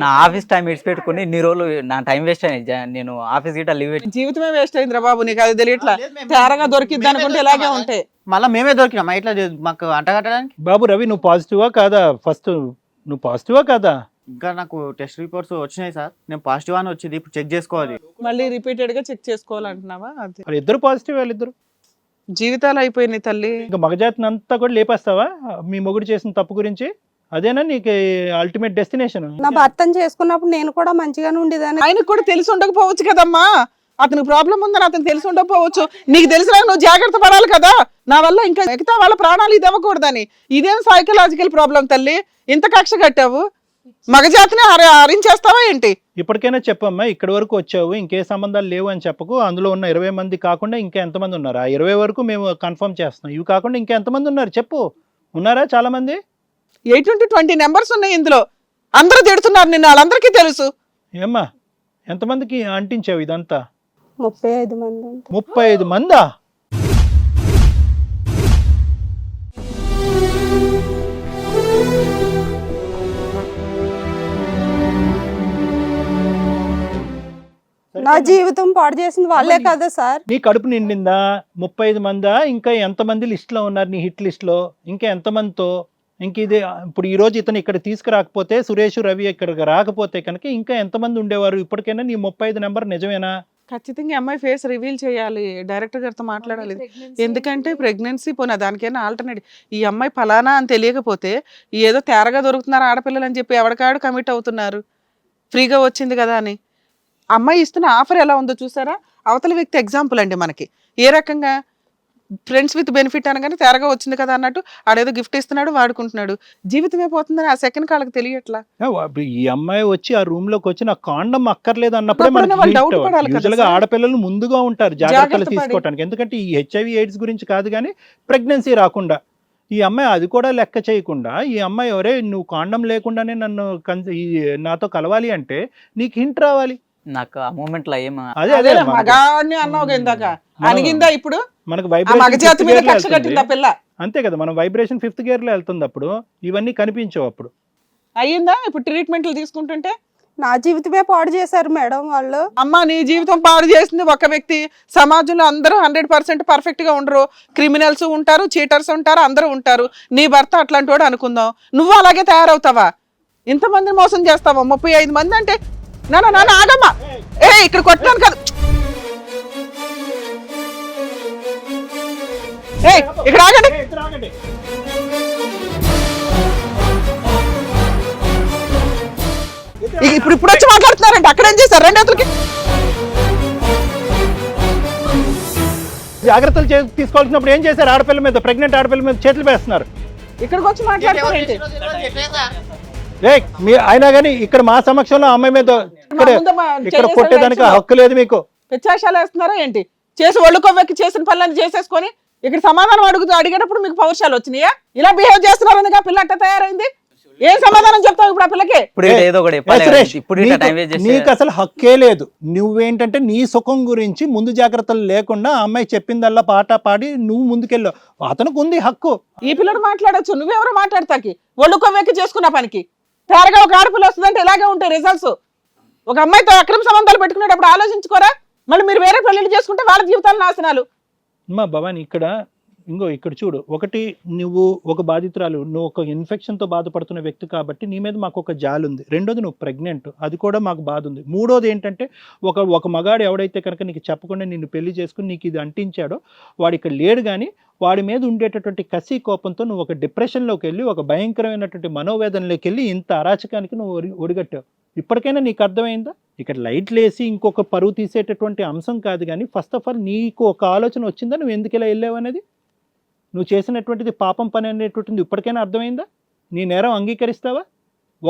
నా ఆఫీస్ టైం ఇడిచిపెట్టుకుని ఇన్ని రోజులు నా టైం వేస్ట్ అయింది. నేను ఆఫీస్ గిట్ట లీవ్ పెట్టి జీవితమే వేస్ట్ అయిందిరా బాబు. నీకు అది తెలియట్లా. తేరగా దొరికిద్ది అనుకుంటే ఇలాగే ఉంటాయి. మళ్ళీ మేమే దొరికినాం ఇట్లా మాకు అంటగట్టడానికి. బాబు రవి, నువ్వు పాజిటివా కాదా? ఫస్ట్ నువ్వు పాజిటివా కాదా? ఇంకా నాకు టెస్ట్ రిపోర్ట్స్ వచ్చినాయి సార్, నేను పాజిటివ్ అని వచ్చింది. ఇప్పుడు చెక్ చేసుకోవాలి. మళ్ళీ రిపీటెడ్ గా చెక్ చేసుకోవాలంటున్నావా? అది వాళ్ళు ఇద్దరు పాజిటివ్, వాళ్ళిద్దరు. జీవితాలు అయిపోయినాయి తల్లి. ఇంకా మగజాతిని అంతా కూడా లేపేస్తావా మీ మొగుడు చేసిన తప్పు గురించి? అదేనా నీకు అల్టిమేట్ డెస్టినేషన్? నా భర్తను చేసుకున్నప్పుడు నేను కూడా మంచిగానే ఉండేదాన్ని. ఆయనకు కూడా తెలిసి ఉండకపోవచ్చు కదమ్మా. అతనికి ప్రాబ్లం ఉందని అతనికి తెలిసి ఉండకపోవచ్చు. నీకు తెలిసినా నువ్వు జాగ్రత్త పడాలి కదా. నా వల్ల ఇంకా మిగతా వాళ్ళ ప్రాణాలు ఇది అవ్వకూడదని. ఇదేం సైకలాజికల్ ప్రాబ్లం తల్లి? ఇంత కక్ష కట్టావు, మగజాతిని హరించేస్తావా ఏంటి? ఇప్పటికైనా చెప్పమ్మా, ఇక్కడి వరకు వచ్చావు, ఇంకే సంబంధాలు లేవు అని చెప్పకు. అందులో ఉన్న 20 మంది కాకుండా ఇంకా ఎంతమంది ఉన్నారు? ఆ 20 వరకు మేము కన్ఫర్మ్ చేస్తున్నాం. ఇవి కాకుండా ఇంకా ఎంతమంది ఉన్నారు చెప్పు. ఉన్నారా చాలా మంది? 20 నెంబర్స్ ఉన్నాయి ఇందులో. అందరూ తిడుతున్నారు నిన్ను, వాళ్ళందరికీ తెలుసు. ఏమ్మా ఎంతమందికి అంటించావు ఇదంతా? 35 మంది. 35 మందా? నా జీవితం పాడు చేసింది వాళ్ళే కదా సార్. నీ కడుపు నిండిందా? 35 మందా? ఇంకా ఎంతమంది లిస్ట్లో ఉన్నారు నీ హిట్ లిస్ట్లో? ఇంకా ఎంతమందితో? ఇంక ఇది ఇప్పుడు ఈ రోజు ఇతను ఇక్కడ తీసుకురాకపోతే, సురేష్ రవి ఇక్కడికి రాకపోతే కనుక ఇంకా ఎంతమంది ఉండేవారు? ఇప్పటికైనా నీ 35 నెంబర్ నిజమేనా? ఖచ్చితంగా అమ్మాయి ఫేస్ రివీల్ చేయాలి, డైరెక్టర్ గారితో మాట్లాడాలి. ఎందుకంటే ప్రెగ్నెన్సీ పోనా దానికైనా ఆల్టర్నేటివ్. ఈ అమ్మాయి ఫలానా అని తెలియకపోతే ఏదో తేరగా దొరుకుతున్నారు ఆడపిల్లలు అని చెప్పి ఎవరికాడు కమిట్ అవుతున్నారు. ఫ్రీగా వచ్చింది కదా అని. అమ్మాయి ఇస్తున్న ఆఫర్ ఎలా ఉందో చూసారా? అవతల వ్యక్తి ఎగ్జాంపుల్ అండి మనకి. ఏ రకంగా ఫ్రెండ్స్ విత్ బెనిఫిట్ అనగానే తేరగా వచ్చింది కదా అన్నట్టు ఆడేదో గిఫ్ట్ ఇస్తున్నాడు, వాడుకుంటున్నాడు. జీవితమే పోతుందని ఆ సెకండ్ కాళ్ళకి తెలియట్లా. ఈ అమ్మాయి వచ్చి ఆ రూమ్ లోకి వచ్చి నాకు కాండం అక్కర్లేదు అన్నప్పుడే యూజువల్ గా ఆడపిల్లలు ముందుగా ఉంటారు జాగ్రత్తలు తీసుకోవటానికి. ఎందుకంటే ఈ HIV AIDS గురించి కాదు కానీ ప్రెగ్నెన్సీ రాకుండా. ఈ అమ్మాయి అది కూడా లెక్క చేయకుండా ఈ అమ్మాయి ఎవరే నువ్వు కాండం లేకుండానే నన్ను నాతో కలవాలి అంటే నీకు హింట్ రావాలి. నాకు ఆ మూమెంట్ లో ఏం అదే మగాన్ని అన్నావు ఇందాక, అనిగిందా? ఇప్పుడు మనకు మగజాతి మీద కక్ష కట్టిందా పిల్ల? అంతే కదా, మనం వైబ్రేషన్ 5th గేర్ లో వెళ్తుంది. అప్పుడు ఇవన్నీ కనిపించవు. అప్పుడు అయ్యిందా? ఇప్పుడు ట్రీట్మెంట్లు తీసుకుంటుంటే నా జీవితమే పాడు చేశారు మేడం వాళ్ళు. అమ్మ నీ జీవితం పాడు చేసింది ఒక వ్యక్తి. సమాజంలో అందరూ 100% పర్ఫెక్ట్ గా ఉండరు. క్రిమినల్స్ ఉంటారు, చీటర్స్ ఉంటారు, అందరూ ఉంటారు. నీ భర్త అట్లాంటి వాడు అనుకుందాం. నువ్వు అలాగే తయారవుతావా? ఇంతమందిని మోసం చేస్తావా? 35 మంది అంటే నాన్న ఆగమ్మా. ఇక్కడ కొట్టాను కదా. ఇక్కడ ఆగండి. ఇప్పుడు వచ్చి మాట్లాడుతున్నారండి. అక్కడ ఏం చేశారు? 2 అతలకి జాగ్రత్తలు తీసుకోవాల్సినప్పుడు ఏం చేశారు? ఆడపిల్ల మీద, ప్రెగ్నెంట్ ఆడపిల్ల మీద చేతులు వేస్తున్నారు. ఇక్కడికి వచ్చి మాట్లాడుతున్నారండి. అయినా కానీ ఇక్కడ మా సమక్షంలో ఆ అమ్మాయి మీద ఇక్కడ కొట్టేదానికి హక్కు లేదు మీకు. పిచ్చాశాలు వేస్తున్నారా ఏంటి? చేసి ఒళ్ళు కొవ్వెక్కి చేసిన పనులను చేసేసుకొని ఇక్కడ సమాధానం అడిగేటప్పుడు మీకు పౌరుషాలు వచ్చినాయా? ఇలా బిహేవ్ చేస్తున్నారని పిల్ల అట్ట తయారైంది. ఏం సమాధానం చెప్తావు ఇప్పుడు ఆ పిల్లకి? నీకు అసలు హక్కే లేదు. నువ్వేంటంటే నీ సుఖం గురించి ముందు జాగ్రత్తలు లేకుండా ఆ అమ్మాయి చెప్పిందల్లా పాట పాడి నువ్వు ముందుకెళ్ళావు. అతనికి ఉంది హక్కు. ఈ పిల్లడు మాట్లాడచ్చు, నువ్వెవరో మాట్లాడతాకి? ఒళ్ళు కొవ్వెక్కి చేసుకున్న పనికి తేరగా ఒక ఆడపిల్ల వస్తుందంటే ఇలాగే ఉంటాయి రిజల్ట్స్. ఒక అమ్మాయితో అక్రమ సంబంధాలు పెట్టుకునేటప్పుడు ఆలోచించుకోరా? మళ్ళీ మీరు వేరే పెళ్లి చేసుకుంటే వాళ్ళ జీవితాలు నాశనాలు. అమ్మా భవాని, ఇక్కడ చూడు, ఒకటి నువ్వు ఒక బాధితురాలు, నువ్వు ఒక ఇన్ఫెక్షన్తో బాధపడుతున్న వ్యక్తి కాబట్టి నీ మీద మాకు ఒక జాలి ఉంది. రెండోది నువ్వు ప్రెగ్నెంట్, అది కూడా మాకు బాధ ఉంది. మూడోది ఏంటంటే ఒక మగాడు ఎవడైతే కనుక నీకు చెప్పకుండా నిన్ను పెళ్లి చేసుకుని నీకు ఇది అంటించాడో వాడు ఇక్కడ లేడు. కానీ వాడి మీద ఉండేటటువంటి కసి కోపంతో నువ్వు ఒక డిప్రెషన్లోకి వెళ్ళి ఒక భయంకరమైనటువంటి మనోవేదనలోకి వెళ్ళి ఇంత అరాచకానికి నువ్వు ఒడిగట్టావు. ఇప్పటికైనా నీకు అర్థమైందా? ఇక్కడ లైట్లు వేసి ఇంకొక పరువు తీసేటటువంటి అంశం కాదు. కానీ ఫస్ట్ ఆఫ్ ఆల్ నీకు ఒక ఆలోచన వచ్చిందా నువ్వు ఎందుకు ఇలా వెళ్ళావు అనేది? నువ్వు చేసినటువంటిది పాపం పని అనేటువంటిది ఇప్పటికైనా అర్థమైందా? నీ నేరం అంగీకరిస్తావా?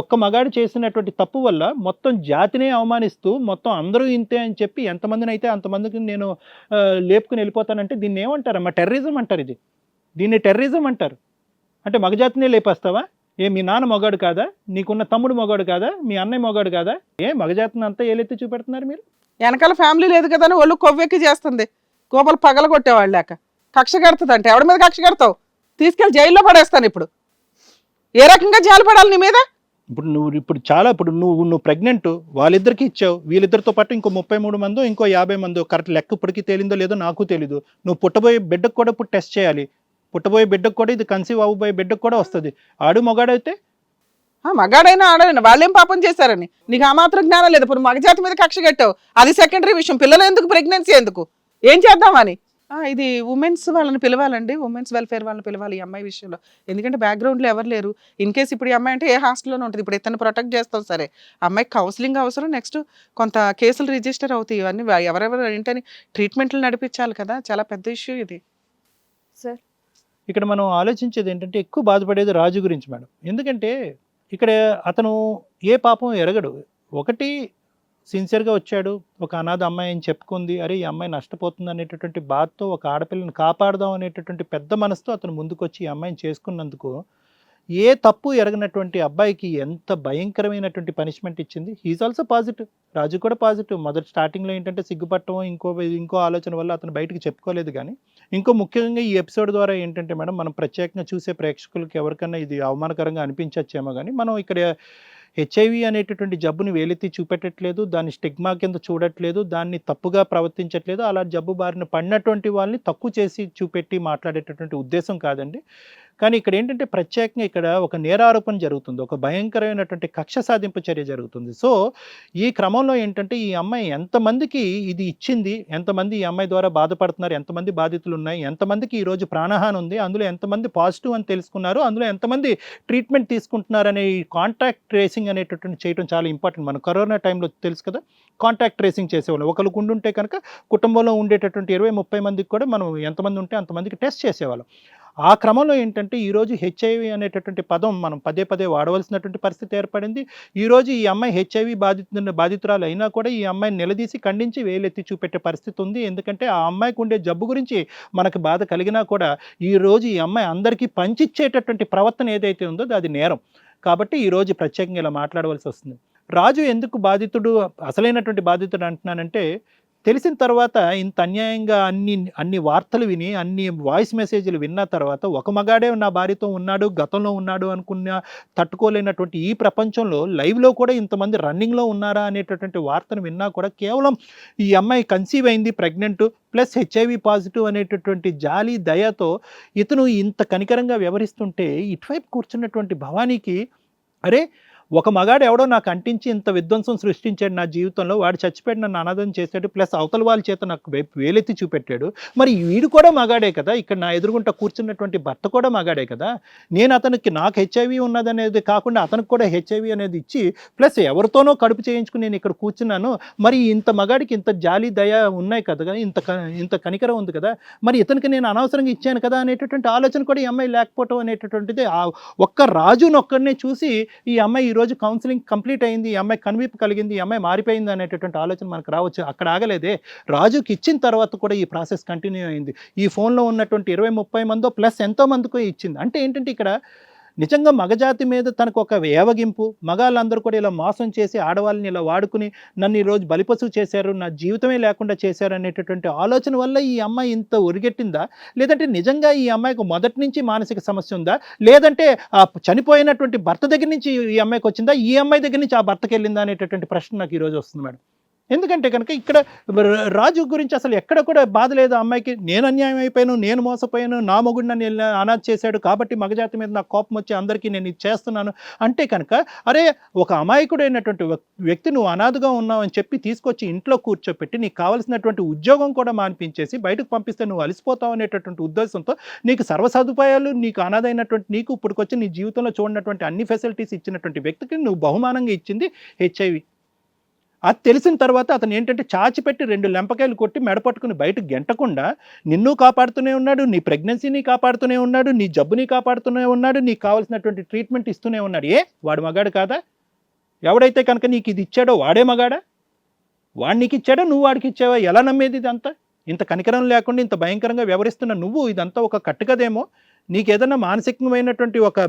ఒక్క మగాడు చేసినటువంటి తప్పు వల్ల మొత్తం జాతినే అవమానిస్తూ మొత్తం అందరూ ఇంతే అని చెప్పి ఎంతమందిని అయితే అంతమందికి నేను లేపుకుని వెళ్ళిపోతానంటే దీన్ని ఏమంటారమ్మా? టెర్రరిజం అంటారు. దీన్ని టెర్రరిజం అంటారు. అంటే మగజాతినే లేపేస్తావా? మీ నాన్న మొగాడు కాదా? నీకున్న తమ్ముడు మొగాడు కాదా? మీ అన్నయ్య మొగాడు కాదా? మగజాతిని అంతా ఏలెత్తి చూపెడుతున్నారు మీరు? వెనకాల ఫ్యామిలీ లేదు కదా అని ఒళ్ళు కొవ్వెక్కి చేస్తుంది. కోపలు పగల కొట్టేవాళ్ళు లేక కక్ష కడుతుంది. అంటే ఎవడి మీద కక్ష కడతావు? తీసుకెళ్ళి జైల్లో పడేస్తాను. ఇప్పుడు ఏ రకంగా జాలి పడాలి నీ మీద? ఇప్పుడు నువ్వు ప్రెగ్నెంట్, వాళ్ళిద్దరికి ఇచ్చావు. వీళ్ళిద్దరితో పాటు ఇంకో 33 మందో ఇంకో 50 మందో, కరెక్ట్ లెక్క ఇప్పటికీ తేలిందో లేదో నాకు తెలీదు. నువ్వు పుట్టబోయే బిడ్డకు కూడా ఇప్పుడు టెస్ట్ చేయాలి. పుట్టబోయే బిడ్డకు కూడా ఇది కన్సీవ్ అవ్వబోయే బిడ్డకు కూడా వస్తుంది. ఆడు మగాడైతే మగాడైనా ఆడైనా వాళ్ళేం పాపం చేశారని నీకు ఆ మాత్రం జ్ఞానం లేదు. ఇప్పుడు మగజాతి మీద కక్ష కట్టావు, అది సెకండరీ విషయం. పిల్లలు ఎందుకు, ప్రెగ్నెన్సీ ఎందుకు, ఏం చేద్దామని? ఇది ఉమెన్స్ వాళ్ళని పిలవాలండి, ఉమెన్స్ వెల్ఫేర్ వాళ్ళని పిలవాలి ఈ అమ్మాయి విషయంలో. ఎందుకంటే బ్యాక్గ్రౌండ్లో ఎవరు లేరు. ఇన్ కేసు ఇప్పుడు ఈ అమ్మాయి అంటే ఏ హాస్టల్లోనే ఉంటుంది. ఇప్పుడు ఇతను ప్రొటెక్ట్ చేస్తాం సరే, అమ్మాయికి కౌన్సిలింగ్ అవసరం. నెక్స్ట్ కొంత కేసులు రిజిస్టర్ అవుతాయి. ఇవన్నీ ఎవరెవరు ఏంటని ట్రీట్మెంట్లు నడిపించాలి కదా. చాలా పెద్ద ఇష్యూ ఇది సార్. ఇక్కడ మనం ఆలోచించేది ఏంటంటే ఎక్కువ బాధపడేది రాజు గురించి మేడం. ఎందుకంటే ఇక్కడ అతను ఏ పాపం ఎరగడు. ఒకటి సిన్సియర్గా వచ్చాడు, ఒక అనాథ అమ్మాయి అని చెప్పుకుంది, అరే ఈ అమ్మాయి నష్టపోతుంది అనేటటువంటి బాధతో ఒక ఆడపిల్లని కాపాడదాం అనేటటువంటి పెద్ద మనసుతో అతను ముందుకొచ్చి ఈ అమ్మాయిని చేసుకున్నందుకు ఏ తప్పు ఎరగనటువంటి అబ్బాయికి ఎంత భయంకరమైనటువంటి పనిష్మెంట్ ఇచ్చింది. హీఈస్ ఆల్సో పాజిటివ్, రాజు కూడా పాజిటివ్. మొదటి స్టార్టింగ్లో ఏంటంటే సిగ్గుపట్టడం, ఇంకో ఆలోచన వల్ల అతను బయటకు చెప్పుకోలేదు. కానీ ఇంకో ముఖ్యంగా ఈ ఎపిసోడ్ ద్వారా ఏంటంటే మేడం, మనం ప్రత్యేకంగా చూసే ప్రేక్షకులకి ఎవరికన్నా ఇది అవమానకరంగా అనిపించచ్చేమో, కానీ మనం ఇక్కడ హెచ్ఐవి అనేటటువంటి జబ్బుని వేలెత్తి చూపెట్టట్లేదు, దాన్ని స్టిగ్మా కింద చూడట్లేదు, దాన్ని తప్పుగా ప్రవర్తించట్లేదు. అలా జబ్బు బారిన పడినటువంటి వాళ్ళని తక్కువ చేసి చూపెట్టి మాట్లాడేటటువంటి ఉద్దేశం కాదండి. కానీ ఇక్కడ ఏంటంటే ప్రత్యేకంగా ఇక్కడ ఒక నేరారోపణ జరుగుతుంది, ఒక భయంకరమైనటువంటి కక్ష సాధింపు చర్య జరుగుతుంది. సో ఈ క్రమంలో ఏంటంటే ఈ అమ్మాయి ఎంతమందికి ఇది ఇచ్చింది, ఎంతమంది ఈ అమ్మాయి ద్వారా బాధపడుతున్నారు, ఎంతమంది బాధితులు ఉన్నాయి, ఎంతమందికి ఈరోజు ప్రాణహాని ఉంది, అందులో ఎంతమంది పాజిటివ్ అని తెలుసుకున్నారు, అందులో ఎంతమంది ట్రీట్మెంట్ తీసుకుంటున్నారు అనే ఈ కాంటాక్ట్ ట్రేసింగ్ అనేటటువంటి చేయడం చాలా ఇంపార్టెంట్. మనం కరోనా టైంలో తెలుసు కదా, కాంటాక్ట్ ట్రేసింగ్ చేసేవాళ్ళం. ఒకరికి ఉండుంటే కనుక కుటుంబంలో ఉండేటటువంటి 20-30 మందికి కూడా మనం ఎంతమంది ఉంటే అంతమందికి టెస్ట్ చేసేవాళ్ళం. ఆ క్రమంలో ఏంటంటే ఈరోజు హెచ్ఐవి అనేటటువంటి పదం మనం పదే పదే వాడవలసినటువంటి పరిస్థితి ఏర్పడింది. ఈరోజు ఈ అమ్మాయి హెచ్ఐవి బాధితురాలు అయినా కూడా ఈ అమ్మాయిని నిలదీసి ఖండించి వేలెత్తి చూపెట్టే పరిస్థితి ఉంది. ఎందుకంటే ఆ అమ్మాయికి ఉండే జబ్బు గురించి మనకు బాధ కలిగినా కూడా ఈరోజు ఈ అమ్మాయి అందరికీ పంచిచ్చేటటువంటి ప్రవర్తన ఏదైతే ఉందో అది నేరం. కాబట్టి ఈరోజు ప్రత్యేకంగా ఇలా మాట్లాడవలసి వస్తుంది. రాజు ఎందుకు బాధితుడు, అసలైనటువంటి బాధితుడు అంటున్నానంటే, తెలిసిన తర్వాత ఇంత అన్యాయంగా అన్ని వార్తలు విని అన్ని వాయిస్ మెసేజ్లు విన్న తర్వాత ఒక మగాడే నా భార్యతో ఉన్నాడు, గతంలో ఉన్నాడు అనుకున్న తట్టుకోలేనటువంటి ఈ ప్రపంచంలో లైవ్లో కూడా ఇంతమంది రన్నింగ్లో ఉన్నారా అనేటటువంటి వార్తను విన్నా కూడా కేవలం ఈ అమ్మాయి కన్సీవ్ అయింది, ప్రెగ్నెంట్ ప్లస్ హెచ్ఐవి పాజిటివ్ అనేటటువంటి జాలి దయతో ఇతను ఇంత కనికరంగా వ్యవహరిస్తుంటే ఇటువైపు కూర్చున్నటువంటి భవానీకి అరే ఒక మగాడు ఎవడో నాకు అంటించి ఇంత విధ్వంసం సృష్టించాడు నా జీవితంలో, వాడు చచ్చిపోయాడు, నన్ను అనాథం చేశాడు, ప్లస్ అవతల వాళ్ళ చేత నాకు వేలెత్తి చూపెట్టాడు. మరి వీడు కూడా మగాడే కదా, ఇక్కడ నా ఎదురుగుంట కూర్చున్నటువంటి భర్త కూడా మగాడే కదా. నేను అతనికి నాకు హెచ్ఐవి ఉన్నదనేది కాకుండా అతనికి కూడా హెచ్ఐవి అనేది ఇచ్చి ప్లస్ ఎవరితోనో కడుపు చేయించుకుని నేను ఇక్కడ కూర్చున్నాను. మరి ఇంత మగాడికి ఇంత జాలి దయ ఉన్నాయి కదా, ఇంత కనికరం ఉంది కదా, మరి ఇతనికి నేను అనవసరంగా ఇచ్చాను కదా అనేటటువంటి ఆలోచన కూడా ఈ అమ్మాయి లేకపోవడం అనేటటువంటిది. ఒక్క రాజునొక్కడినే చూసి ఈ అమ్మాయి ఈరోజు కౌన్సిలింగ్ కంప్లీట్ అయింది, ఈ అమ్మాయి కనువిప్పు కలిగింది, ఈ అమ్మాయి మారిపోయింది అనేటటువంటి ఆలోచన మనకు రావచ్చు. అక్కడ ఆగలేదే, రాజుకి ఇచ్చిన తర్వాత కూడా ఈ ప్రాసెస్ కంటిన్యూ అయింది. ఈ ఫోన్లో ఉన్నటువంటి 20-30 మందో ప్లస్ ఎంతో మందికో ఇచ్చింది. అంటే ఏంటంటే ఇక్కడ నిజంగా మగజాతి మీద తనకు ఒక ఏవగింపు, మగాళ్ళందరూ కూడా ఇలా మోసం చేసి ఆడవాళ్ళని ఇలా వాడుకుని నన్ను ఈరోజు బలిపశువు చేశారు, నా జీవితమే లేకుండా చేశారు అనేటటువంటి ఆలోచన వల్ల ఈ అమ్మాయి ఇంత ఒరిగెట్టిందా, లేదంటే నిజంగా ఈ అమ్మాయికి మొదటి నుంచి మానసిక సమస్య ఉందా, లేదంటే ఆ చనిపోయినటువంటి భర్త దగ్గర నుంచి ఈ అమ్మాయికి వచ్చిందా, ఈ అమ్మాయి దగ్గర నుంచి ఆ భర్తకి వెళ్ళిందా అనేటటువంటి ప్రశ్న నాకు ఈరోజు వస్తుంది మేడం. ఎందుకంటే కనుక ఇక్కడ రాజు గురించి అసలు ఎక్కడ కూడా బాధ లేదు అమ్మాయికి. నేను అన్యాయం అయిపోయాను, నేను మోసపోయాను, నా మొగుడు నన్ను అనాథ చేశాడు కాబట్టి మగజాతి మీద నాకు కోపం వచ్చి అందరికీ నేను ఇది చేస్తున్నాను అంటే కనుక, అరే ఒక అమాయకుడైనటువంటి వ్యక్తి నువ్వు అనాథగా ఉన్నావు అని చెప్పి తీసుకొచ్చి ఇంట్లో కూర్చోపెట్టి నీకు కావాల్సినటువంటి ఉద్యోగం కూడా మానిపించేసి బయటకు పంపిస్తే నువ్వు అలసిపోతావు అనేటటువంటి ఉద్దేశంతో నీకు సర్వ సదుపాయాలు, నీకు అనాథైనటువంటి నీకు ఇప్పటికొచ్చి నీ జీవితంలో చూడనటువంటి అన్ని ఫెసిలిటీస్ ఇచ్చినటువంటి వ్యక్తికి నువ్వు బహుమానంగా ఇచ్చింది హెచ్ఐవి. అది తెలిసిన తర్వాత అతను ఏంటంటే చాచిపెట్టి 2 లెంపకాయలు కొట్టి మెడపట్టుకుని బయటకు గెంటకుండా నిన్ను కాపాడుతూనే ఉన్నాడు, నీ ప్రెగ్నెన్సీని కాపాడుతూనే ఉన్నాడు, నీ జబ్బుని కాపాడుతూనే ఉన్నాడు, నీకు కావాల్సినటువంటి ట్రీట్మెంట్ ఇస్తూనే ఉన్నాడు. వాడు మగాడు కాదా? ఎవడైతే కనుక నీకు ఇది ఇచ్చాడో వాడే మగాడా? వాడు నీకు ఇచ్చాడో నువ్వు వాడికి ఇచ్చావా? ఎలా నమ్మేది ఇదంతా? ఇంత కనికరం లేకుండా ఇంత భయంకరంగా వ్యవహరిస్తున్న నువ్వు ఇదంతా ఒక కట్టుకదేమో, నీకు ఏదన్నా మానసికమైనటువంటి ఒక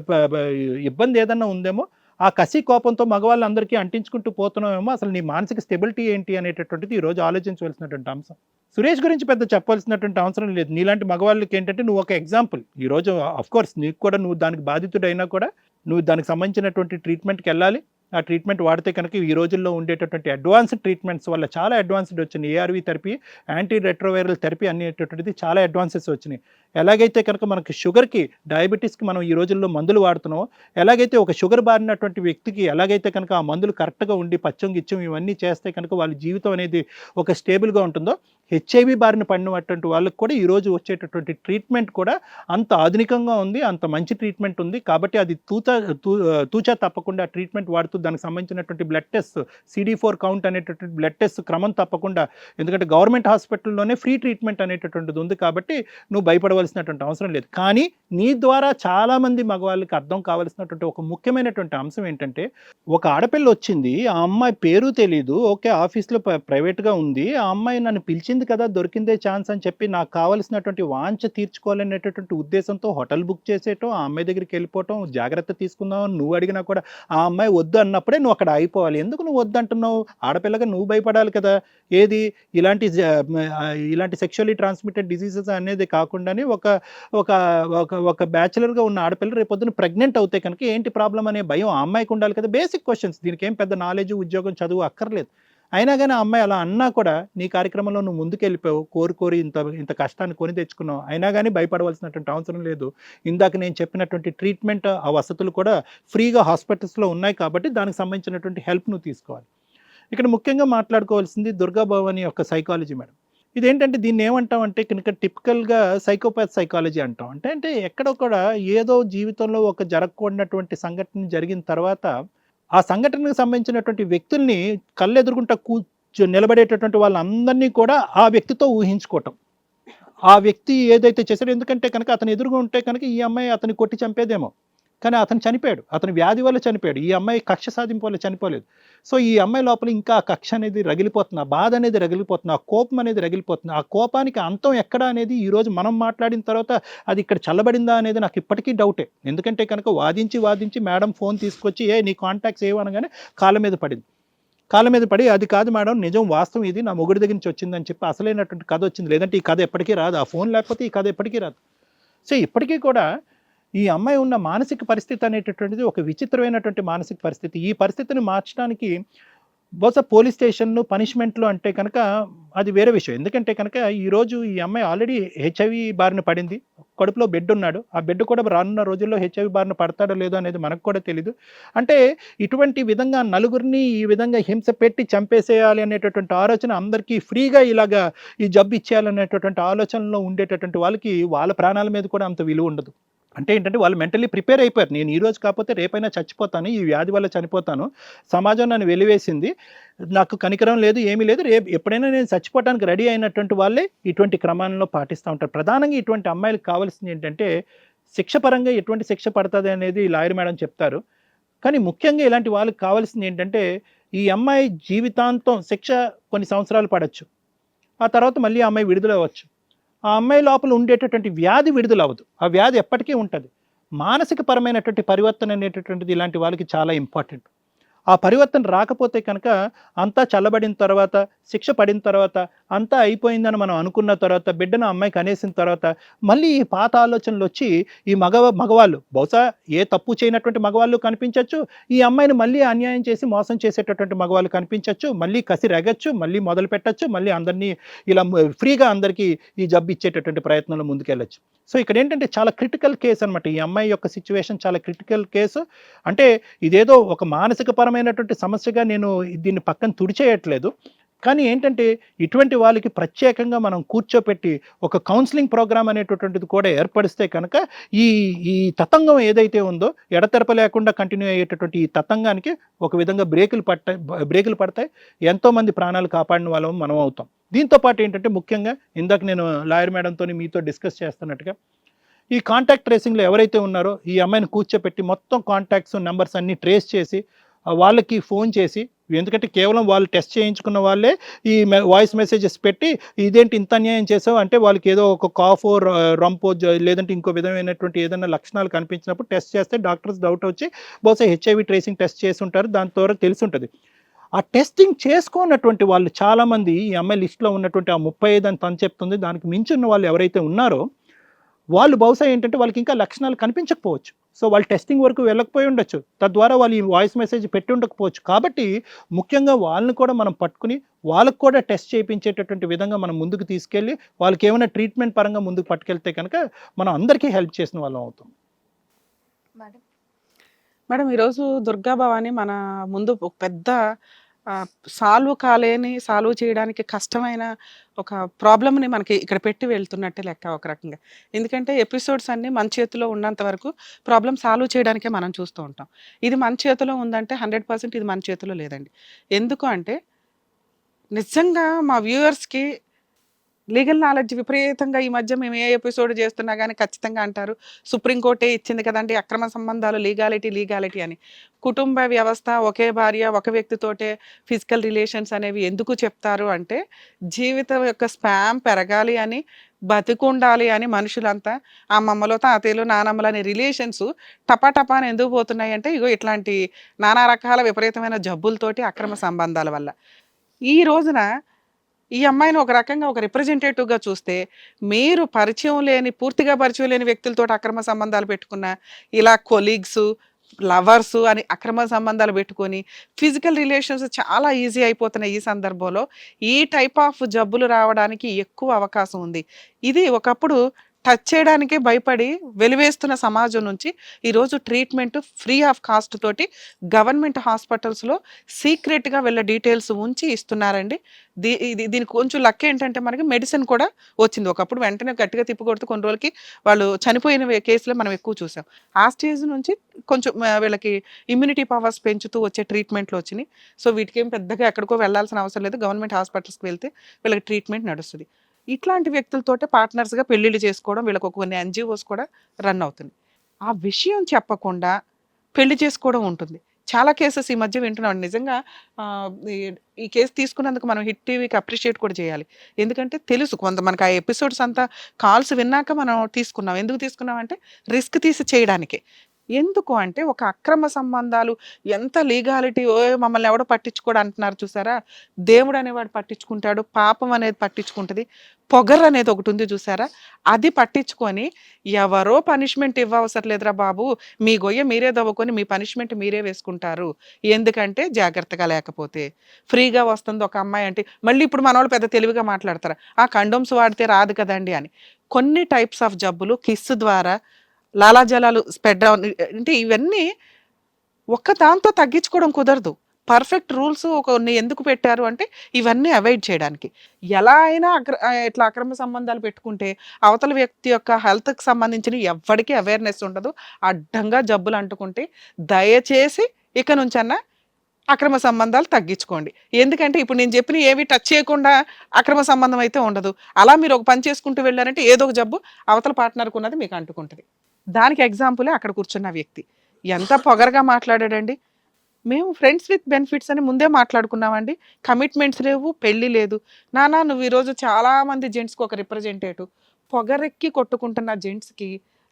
ఇబ్బంది ఏదన్నా ఉందేమో, ఆ కసి కోపంతో మగవాళ్ళందరికీ అంటించుకుంటూ పోతున్నామేమో. అసలు నీ మానసిక స్టెబిలిటీ ఏంటి అనేటటువంటిది ఈరోజు ఆలోచించవలసినటువంటి అంశం. సురేష్ గురించి పెద్ద చెప్పాల్సినటువంటి అవసరం లేదు. నీలాంటి మగవాళ్ళకి ఏంటంటే నువ్వు ఒక ఎగ్జాంపుల్. ఈరోజు అఫ్కోర్స్ నీకు కూడా నువ్వు దానికి బాధితుడైనా కూడా నువ్వు దానికి సంబంధించినటువంటి ట్రీట్మెంట్కి వెళ్ళాలి. ఆ ట్రీట్మెంట్ వాడితే కనుక ఈ రోజుల్లో ఉండేటటువంటి అడ్వాన్స్డ్ ట్రీట్మెంట్స్ వల్ల చాలా అడ్వాన్స్డ్ వచ్చినాయి. ARV therapy, anti retroviral therapy అనేటటువంటిది చాలా అడ్వాన్సెస్ వచ్చినాయి. ఎలాగైతే కనుక మనకి షుగర్కి, డయాబెటీస్కి మనం ఈ రోజుల్లో మందులు వాడుతున్నామో, ఎలాగైతే ఒక షుగర్ బారినటువంటి వ్యక్తికి ఎలాగైతే కనుక ఆ మందులు కరెక్ట్గా ఉండి పచ్చం గిచ్చం ఇవన్నీ చేస్తే కనుక వాళ్ళ జీవితం అనేది ఒక స్టేబుల్గా ఉంటుందో, హెచ్ఐవి బారిన పడినటువంటి వాళ్ళకి కూడా ఈరోజు వచ్చేటటువంటి ట్రీట్మెంట్ కూడా అంత ఆధునికంగా ఉంది, అంత మంచి ట్రీట్మెంట్ ఉంది. కాబట్టి అది తూచా తప్పకుండా ట్రీట్మెంట్ వాడుతూ దానికి సంబంధించినటువంటి బ్లడ్ టెస్ట్, CD4 కౌంట్ అనేటటువంటి బ్లడ్ టెస్ట్ క్రమం తప్పకుండా, ఎందుకంటే గవర్నమెంట్ హాస్పిటల్లోనే ఫ్రీ ట్రీట్మెంట్ అనేటటువంటిది ఉంది కాబట్టి నువ్వు భయపడవలసినటువంటి అవసరం లేదు. కానీ నీ ద్వారా చాలామంది మగవాళ్ళకి అర్థం కావాల్సినటువంటి ఒక ముఖ్యమైనటువంటి అంశం ఏంటంటే, ఒక ఆడపిల్ల వచ్చింది, ఆ అమ్మాయి పేరు తెలీదు, ఓకే ఆఫీస్లో ప్రైవేట్గా ఉంది, ఆ అమ్మాయి నన్ను పిలిచింది కదా, దొరికిందే ఛాన్స్ అని చెప్పి నాకు కావాల్సినటువంటి వాంఛ తీర్చుకోవాలనేటటువంటి ఉద్దేశంతో హోటల్ బుక్ చేసేయటం, ఆ అమ్మాయి దగ్గరికి వెళ్ళిపోవటం, జాగ్రత్త తీసుకుందాం నువ్వు అడిగినా కూడా ఆ అమ్మాయి వద్దు అన్నప్పుడే నువ్వు అక్కడ అయిపోవాలి. ఎందుకు నువ్వు వద్దు అంటున్నావు? ఆడపిల్లగా నువ్వు భయపడాలి కదా. ఏది ఇలాంటి సెక్షువల్లీ ట్రాన్స్మిటెడ్ డిసీజెస్ అనేది కాకుండానే ఒక బ్యాచులర్గా ఉన్న ఆడపిల్ల రేపొద్దున ప్రెగ్నెంట్ అవుతే కనుక ఏంటి ప్రాబ్లం అనే భయం ఆ అమ్మాయికి ఉండాలి కదా. బేసిక్ క్వశ్చన్స్, దీనికి ఏం పెద్ద నాలెడ్జ్, ఉద్యోగం, చదువు అక్కర్లేదు. అయినా కానీ ఆ అమ్మాయి అలా అన్నా కూడా నీ కార్యక్రమంలో నువ్వు ముందుకెళ్ళిపోయావు, కోరి ఇంత కష్టాన్ని కొని తెచ్చుకున్నావు. అయినా కానీ భయపడవలసినటువంటి అవసరం లేదు. ఇందాక నేను చెప్పినటువంటి ట్రీట్మెంట్, ఆ వసతులు కూడా ఫ్రీగా హాస్పిటల్స్లో ఉన్నాయి కాబట్టి దానికి సంబంధించినటువంటి హెల్ప్ నువ్వు తీసుకోవాలి. ఇక్కడ ముఖ్యంగా మాట్లాడుకోవాల్సింది దుర్గా భవాని యొక్క సైకాలజీ మేడం. ఇదేంటంటే దీన్ని ఏమంటాం అంటే కనుక టిపికల్గా సైకోపాత్ సైకాలజీ అంటాం. అంటే ఎక్కడో కూడా ఏదో జీవితంలో ఒక జరగకూడనటువంటి సంఘటన జరిగిన తర్వాత ఆ సంఘటనకు సంబంధించినటువంటి వ్యక్తుల్ని కళ్ళెదురుగుంటా నిలబడేటటువంటి వాళ్ళందరినీ కూడా ఆ వ్యక్తితో ఊహించుకోవటం. ఆ వ్యక్తి ఏదైతే చేశాడో, ఎందుకంటే కనుక అతను ఎదురుగా ఉంటే కనుక ఈ అమ్మాయి అతన్ని కొట్టి చంపేదేమో, కానీ అతను చనిపోయాడు, అతని వ్యాధి వల్ల చనిపోయాడు. ఈ అమ్మాయి కక్ష సాధింపు వల్ల చనిపోలేదు. సో ఈ అమ్మాయి లోపల ఇంకా ఆ కక్ష అనేది రగిలిపోతుంది, ఆ బాధ అనేది రగిలిపోతుంది, ఆ కోపం అనేది రగిలిపోతుంది. ఆ కోపానికి అంతం ఎక్కడ అనేది ఈరోజు మనం మాట్లాడిన తర్వాత అది ఇక్కడ చల్లబడిందా అనేది నాకు ఇప్పటికీ డౌటే. ఎందుకంటే కనుక వాదించి మేడం ఫోన్ తీసుకొచ్చి నీ కాంటాక్ట్స్ ఏమనగానే కాళ్ళ మీద పడి అది కాదు మేడం, నిజం వాస్తవం ఇది, నా మొగుడి దగ్గర నుంచి వచ్చిందని చెప్పి అసలైనటువంటి కథ వచ్చింది. లేదంటే ఈ కథ ఎప్పటికీ రాదు, ఆ ఫోన్ లేకపోతే ఈ కథ ఎప్పటికీ రాదు. సో ఇప్పటికీ కూడా ఈ అమ్మాయి ఉన్న మానసిక పరిస్థితి అనేటటువంటిది ఒక విచిత్రమైనటువంటి మానసిక పరిస్థితి. ఈ పరిస్థితిని మార్చడానికి బహుశా పోలీస్ స్టేషన్లు, పనిష్మెంట్లు అంటే కనుక అది వేరే విషయం. ఎందుకంటే కనుక ఈరోజు ఈ అమ్మాయి ఆల్రెడీ హెచ్ఐవి బారిన పడింది. కడుపులో బిడ్డ ఉన్నాడు. ఆ బిడ్డ కూడా రానున్న రోజుల్లో హెచ్ఐవి బారిన పడతాడో లేదో అనేది మనకు కూడా తెలీదు. అంటే ఇటువంటి విధంగా నలుగురిని ఈ విధంగా హింస పెట్టి చంపేసేయాలి అనేటటువంటి ఆలోచన అందరికీ ఫ్రీగా ఇలాగా ఈ జబ్బు ఇచ్చేయాలనేటటువంటి ఆలోచనలో ఉండేటటువంటి వాళ్ళకి వాళ్ళ ప్రాణాల మీద కూడా అంత విలువ ఉండదు. అంటే ఏంటంటే వాళ్ళు మెంటల్లీ ప్రిపేర్ అయిపోయారు. నేను ఈ రోజు కాకపోతే రేపైనా చచ్చిపోతాను, ఈ వ్యాధి వల్ల చనిపోతాను, సమాజం నన్ను వెలివేసింది, నాకు కనికరం లేదు, ఏమీ లేదు, రేపు ఎప్పుడైనా నేను చచ్చిపోవడానికి రెడీ అయినటువంటి వాళ్ళే ఇటువంటి క్రమాల్లో పాటిస్తూ ఉంటారు. ప్రధానంగా ఇటువంటి అమ్మాయిలకు కావాల్సింది ఏంటంటే శిక్ష పరంగా ఎటువంటి శిక్ష పడుతుంది అనేది లాయర్ మేడం చెప్తారు. కానీ ముఖ్యంగా ఇలాంటి వాళ్ళకి కావాల్సింది ఏంటంటే ఈ అమ్మాయి జీవితాంతం శిక్ష కొన్ని సంవత్సరాలు పడవచ్చు, ఆ తర్వాత మళ్ళీ ఆ అమ్మాయి విడుదల అవ్వచ్చు. ఆ అమ్మాయి లోపల ఉండేటటువంటి వ్యాధి విడుదలవ్వదు. ఆ వ్యాధి ఎప్పటికీ ఉంటుంది. మానసిక పరమైనటువంటి పరివర్తన అనేటటువంటిది ఇలాంటి వాళ్ళకి చాలా ఇంపార్టెంట్. ఆ పరివర్తన రాకపోతే కనుక అంతా చల్లబడిన తర్వాత, శిక్ష పడిన తర్వాత, అంతా అయిపోయిందని మనం అనుకున్న తర్వాత, బిడ్డను అమ్మాయికి అనేసిన తర్వాత మళ్ళీ ఈ పాత ఆలోచనలు వచ్చి ఈ మగవాళ్ళు బహుశా ఏ తప్పు చేయనటువంటి మగవాళ్ళు కనిపించవచ్చు, ఈ అమ్మాయిని మళ్ళీ అన్యాయం చేసి మోసం చేసేటటువంటి మగవాళ్ళు కనిపించవచ్చు, మళ్ళీ కసి రెగచ్చు, మళ్ళీ మొదలు పెట్టచ్చు, మళ్ళీ అందరినీ ఇలా ఫ్రీగా అందరికీ ఈ జబ్బు ఇచ్చేటటువంటి ప్రయత్నంలో ముందుకెళ్ళచ్చు. సో ఇక్కడ ఏంటంటే చాలా క్రిటికల్ కేసు అనమాట. ఈ అమ్మాయి యొక్క సిచ్యువేషన్ చాలా క్రిటికల్ కేసు. అంటే ఇదేదో ఒక మానసిక పరమైనటువంటి సమస్యగా నేను దీన్ని పక్కన తుడిచేయట్లేదు. కానీ ఏంటంటే ఇటువంటి వాళ్ళకి ప్రత్యేకంగా మనం కూర్చోపెట్టి ఒక కౌన్సిలింగ్ ప్రోగ్రామ్ అనేటటువంటిది కూడా ఏర్పడిస్తే కనుక ఈ ఈ తతంగం ఏదైతే ఉందో ఎడతెరప లేకుండా కంటిన్యూ అయ్యేటటువంటి ఈ తతంగానికి ఒక విధంగా బ్రేకులు పడతాయి. ఎంతోమంది ప్రాణాలు కాపాడిన వాళ్ళం మనం అవుతాం. దీంతో పాటు ఏంటంటే ముఖ్యంగా ఇందాక నేను లాయర్ మేడంతో మీతో డిస్కస్ చేస్తున్నట్టుగా ఈ కాంటాక్ట్ ట్రేసింగ్లో ఎవరైతే ఉన్నారో ఈ అమ్మాయిని కూర్చోపెట్టి మొత్తం కాంటాక్ట్స్ నెంబర్స్ అన్నీ ట్రేస్ చేసి వాళ్ళకి ఫోన్ చేసి, ఎందుకంటే కేవలం వాళ్ళు టెస్ట్ చేయించుకున్న వాళ్ళే ఈ వాయిస్ మెసేజెస్ పెట్టి ఇదేంటి ఇంత అన్యాయం చేసావు అంటే వాళ్ళకి ఏదో ఒక కాఫో రంపో లేదంటే ఇంకో విధమైనటువంటి ఏదైనా లక్షణాలు కనిపించినప్పుడు టెస్ట్ చేస్తే డాక్టర్స్ డౌట్ వచ్చి బహుశా హెచ్ఐవి ట్రేసింగ్ టెస్ట్ చేసి ఉంటారు, దాని ద్వారా తెలిసి ఉంటుంది. ఆ టెస్టింగ్ చేసుకున్నటువంటి వాళ్ళు చాలామంది ఈ అమ్మాయి లిస్టులో ఉన్నటువంటి ఆ 35 అని తను చెప్తుంది, దానికి మించి ఉన్న వాళ్ళు ఎవరైతే ఉన్నారో వాళ్ళు బహుశా ఏంటంటే వాళ్ళకి ఇంకా లక్షణాలు కనిపించకపోవచ్చు. సో వాళ్ళు టెస్టింగ్ వరకు వెళ్ళకపోయి ఉండొచ్చు, తద్వారా వాళ్ళు ఈ వాయిస్ మెసేజ్ పెట్టి ఉండకపోవచ్చు. కాబట్టి ముఖ్యంగా వాళ్ళని కూడా మనం పట్టుకుని వాళ్ళకు కూడా టెస్ట్ చేయించేటటువంటి విధంగా మనం ముందుకు తీసుకెళ్ళి వాళ్ళకి ఏమైనా ట్రీట్మెంట్ పరంగా ముందుకు పట్టుకెళ్తే కనుక మనం అందరికీ హెల్ప్ చేసిన వాళ్ళం అవుతాం. మేడం ఈరోజు దుర్గా భవాని మన ముందు ఒక పెద్ద సాల్వ్ చేయడానికి కష్టమైన ఒక ప్రాబ్లమ్ని మనకి ఇక్కడ పెట్టి వెళ్తున్నట్టే లెక్క ఒక రకంగా. ఎందుకంటే ఎపిసోడ్స్ అన్నీ మన చేతిలో ఉన్నంత వరకు ప్రాబ్లం సాల్వ్ చేయడానికే మనం చూస్తూ ఉంటాం. ఇది మన చేతిలో ఉందంటే 100% ఇది మన చేతిలో లేదండి. ఎందుకు అంటే నిజంగా మా వ్యూవర్స్కి లీగల్ నాలెడ్జ్ విపరీతంగా ఈ మధ్య మేము ఏ ఎపిసోడ్ చేస్తున్నా కానీ ఖచ్చితంగా అంటారు సుప్రీంకోర్టే ఇచ్చింది కదండి అక్రమ సంబంధాలు లీగాలిటీ అని. కుటుంబ వ్యవస్థ, ఒకే భార్య ఒక వ్యక్తితోటే ఫిజికల్ రిలేషన్స్ అనేవి ఎందుకు చెప్తారు అంటే జీవితం యొక్క స్పామ్ పెరగాలి అని, బతికుండాలి అని మనుషులంతా అమ్మమ్మలో తాతయ్యలు నానమ్మలు అనే రిలేషన్స్ టపాటపా అని ఎందుకు పోతున్నాయి అంటే ఇగో ఇట్లాంటి నానా రకాల విపరీతమైన జబ్బులతోటి అక్రమ సంబంధాల వల్ల. ఈ రోజున ఈ అమ్మాయిని ఒక రకంగా ఒక రిప్రజెంటేటివ్గా చూస్తే మీరు పూర్తిగా పరిచయం లేని వ్యక్తులతో అక్రమ సంబంధాలు పెట్టుకున్న, ఇలా కొలీగ్స్, లవర్స్ అని అక్రమ సంబంధాలు పెట్టుకొని ఫిజికల్ రిలేషన్స్ చాలా ఈజీ అయిపోతున్నాయి. ఈ సందర్భంలో ఈ టైప్ ఆఫ్ జబ్బులు రావడానికి ఎక్కువ అవకాశం ఉంది. ఇది ఒకప్పుడు టచ్ చేయడానికే భయపడి వెలివేస్తున్న సమాజం నుంచి ఈరోజు ట్రీట్మెంట్ ఫ్రీ ఆఫ్ కాస్ట్ తోటి గవర్నమెంట్ హాస్పిటల్స్లో సీక్రెట్గా వీళ్ళ డీటెయిల్స్ ఉంచి ఇస్తున్నారండి. దీనికి కొంచెం లక్ ఏంటంటే మనకి మెడిసిన్ కూడా వచ్చింది. ఒకప్పుడు వెంటనే గట్టిగా తిప్పికొడుతూ కొన్ని రోజులకి వాళ్ళు చనిపోయిన కేసులో మనం ఎక్కువ చూసాం. ఆ స్టేజ్ నుంచి కొంచెం వీళ్ళకి ఇమ్యూనిటీ పవర్స్ పెంచుతూ వచ్చే ట్రీట్మెంట్లు వచ్చినాయి. సో వీటికి ఏం పెద్దగా ఎక్కడికో వెళ్ళాల్సిన అవసరం లేదు, గవర్నమెంట్ హాస్పిటల్స్కి వెళ్తే వీళ్ళకి ట్రీట్మెంట్ నడుస్తుంది. ఇట్లాంటి వ్యక్తులతోటే పార్ట్నర్స్గా పెళ్ళిళ్ళు చేసుకోవడం, వీళ్ళకు కొన్ని NGOs కూడా రన్ అవుతుంది. ఆ విషయం చెప్పకుండా పెళ్లి చేసుకోవడం ఉంటుంది. చాలా కేసెస్ ఈ మధ్య వింటున్నాం. నిజంగా ఈ కేసు తీసుకున్నందుకు మనం హిట్ టీవీకి అప్రిషియేట్ కూడా చేయాలి. ఎందుకంటే తెలుసు మనకు ఆ ఎపిసోడ్స్ అంతా కాల్స్ విన్నాక మనం తీసుకున్నాం. ఎందుకు తీసుకున్నాం అంటే రిస్క్ తీసి చేయడానికే. ఎందుకు అంటే ఒక అక్రమ సంబంధాలు ఎంత లీగాలిటీ మమ్మల్ని ఎవడో పట్టించుకోడు అంటున్నారు చూసారా, దేవుడు అనేవాడు పట్టించుకుంటాడు, పాపం అనేది పట్టించుకుంటుంది, పొగర్ అనేది ఒకటి ఉంది చూసారా, అది పట్టించుకొని ఎవరో పనిష్మెంట్ ఇవ్వవసరం లేదురా బాబు, మీ గొయ్య మీరే దవ్వుకొని మీ పనిష్మెంట్ మీరే వేసుకుంటారు, ఎందుకంటే జాగ్రత్తగా లేకపోతే ఫ్రీగా వస్తుంది ఒక అమ్మాయి అంటే. మళ్ళీ ఇప్పుడు మనోళ్ళు పెద్ద తెలివిగా మాట్లాడతారు, ఆ కండోమ్స్ వాడితే రాదు కదండి అని. కొన్ని టైప్స్ ఆఫ్ జబ్బులు కిస్ ద్వారా, లాలాజలాలు స్ప్రెడ్ అంటే ఇవన్నీ ఒక్క దాంతో తగ్గించుకోవడం కుదరదు. పర్ఫెక్ట్ రూల్స్ కొన్ని ఎందుకు పెట్టారు అంటే ఇవన్నీ అవాయిడ్ చేయడానికి. ఎలా అయినా ఇట్లా అక్రమ సంబంధాలు పెట్టుకుంటే అవతల వ్యక్తి యొక్క హెల్త్కి సంబంధించిన ఎవ్వడికి అవేర్నెస్ ఉండదు, అడ్డంగా జబ్బులు అంటుకుంటే దయచేసి ఇక నుంచన్నా అక్రమ సంబంధాలు తగ్గించుకోండి. ఎందుకంటే ఇప్పుడు నేను చెప్పిన ఏవి టచ్ చేయకుండా అక్రమ సంబంధం అయితే ఉండదు. అలా మీరు ఒక పని చేసుకుంటూ వెళ్ళారంటే ఏదో ఒక జబ్బు అవతల పార్ట్నర్కి ఉన్నది మీకు అంటుకుంటుంది. దానికి ఎగ్జాంపులే అక్కడ కూర్చున్న వ్యక్తి ఎంత పొగరగా మాట్లాడాడండి. మేము ఫ్రెండ్స్ విత్ బెనిఫిట్స్ అని ముందే మాట్లాడుకున్నామండి, కమిట్మెంట్స్ లేవు, పెళ్లి లేదు. నానా నువ్వు ఈరోజు చాలా మంది జెంట్స్కి ఒక రిప్రజెంటేటివ్, పొగరెక్కి కొట్టుకుంటున్న జెంట్స్కి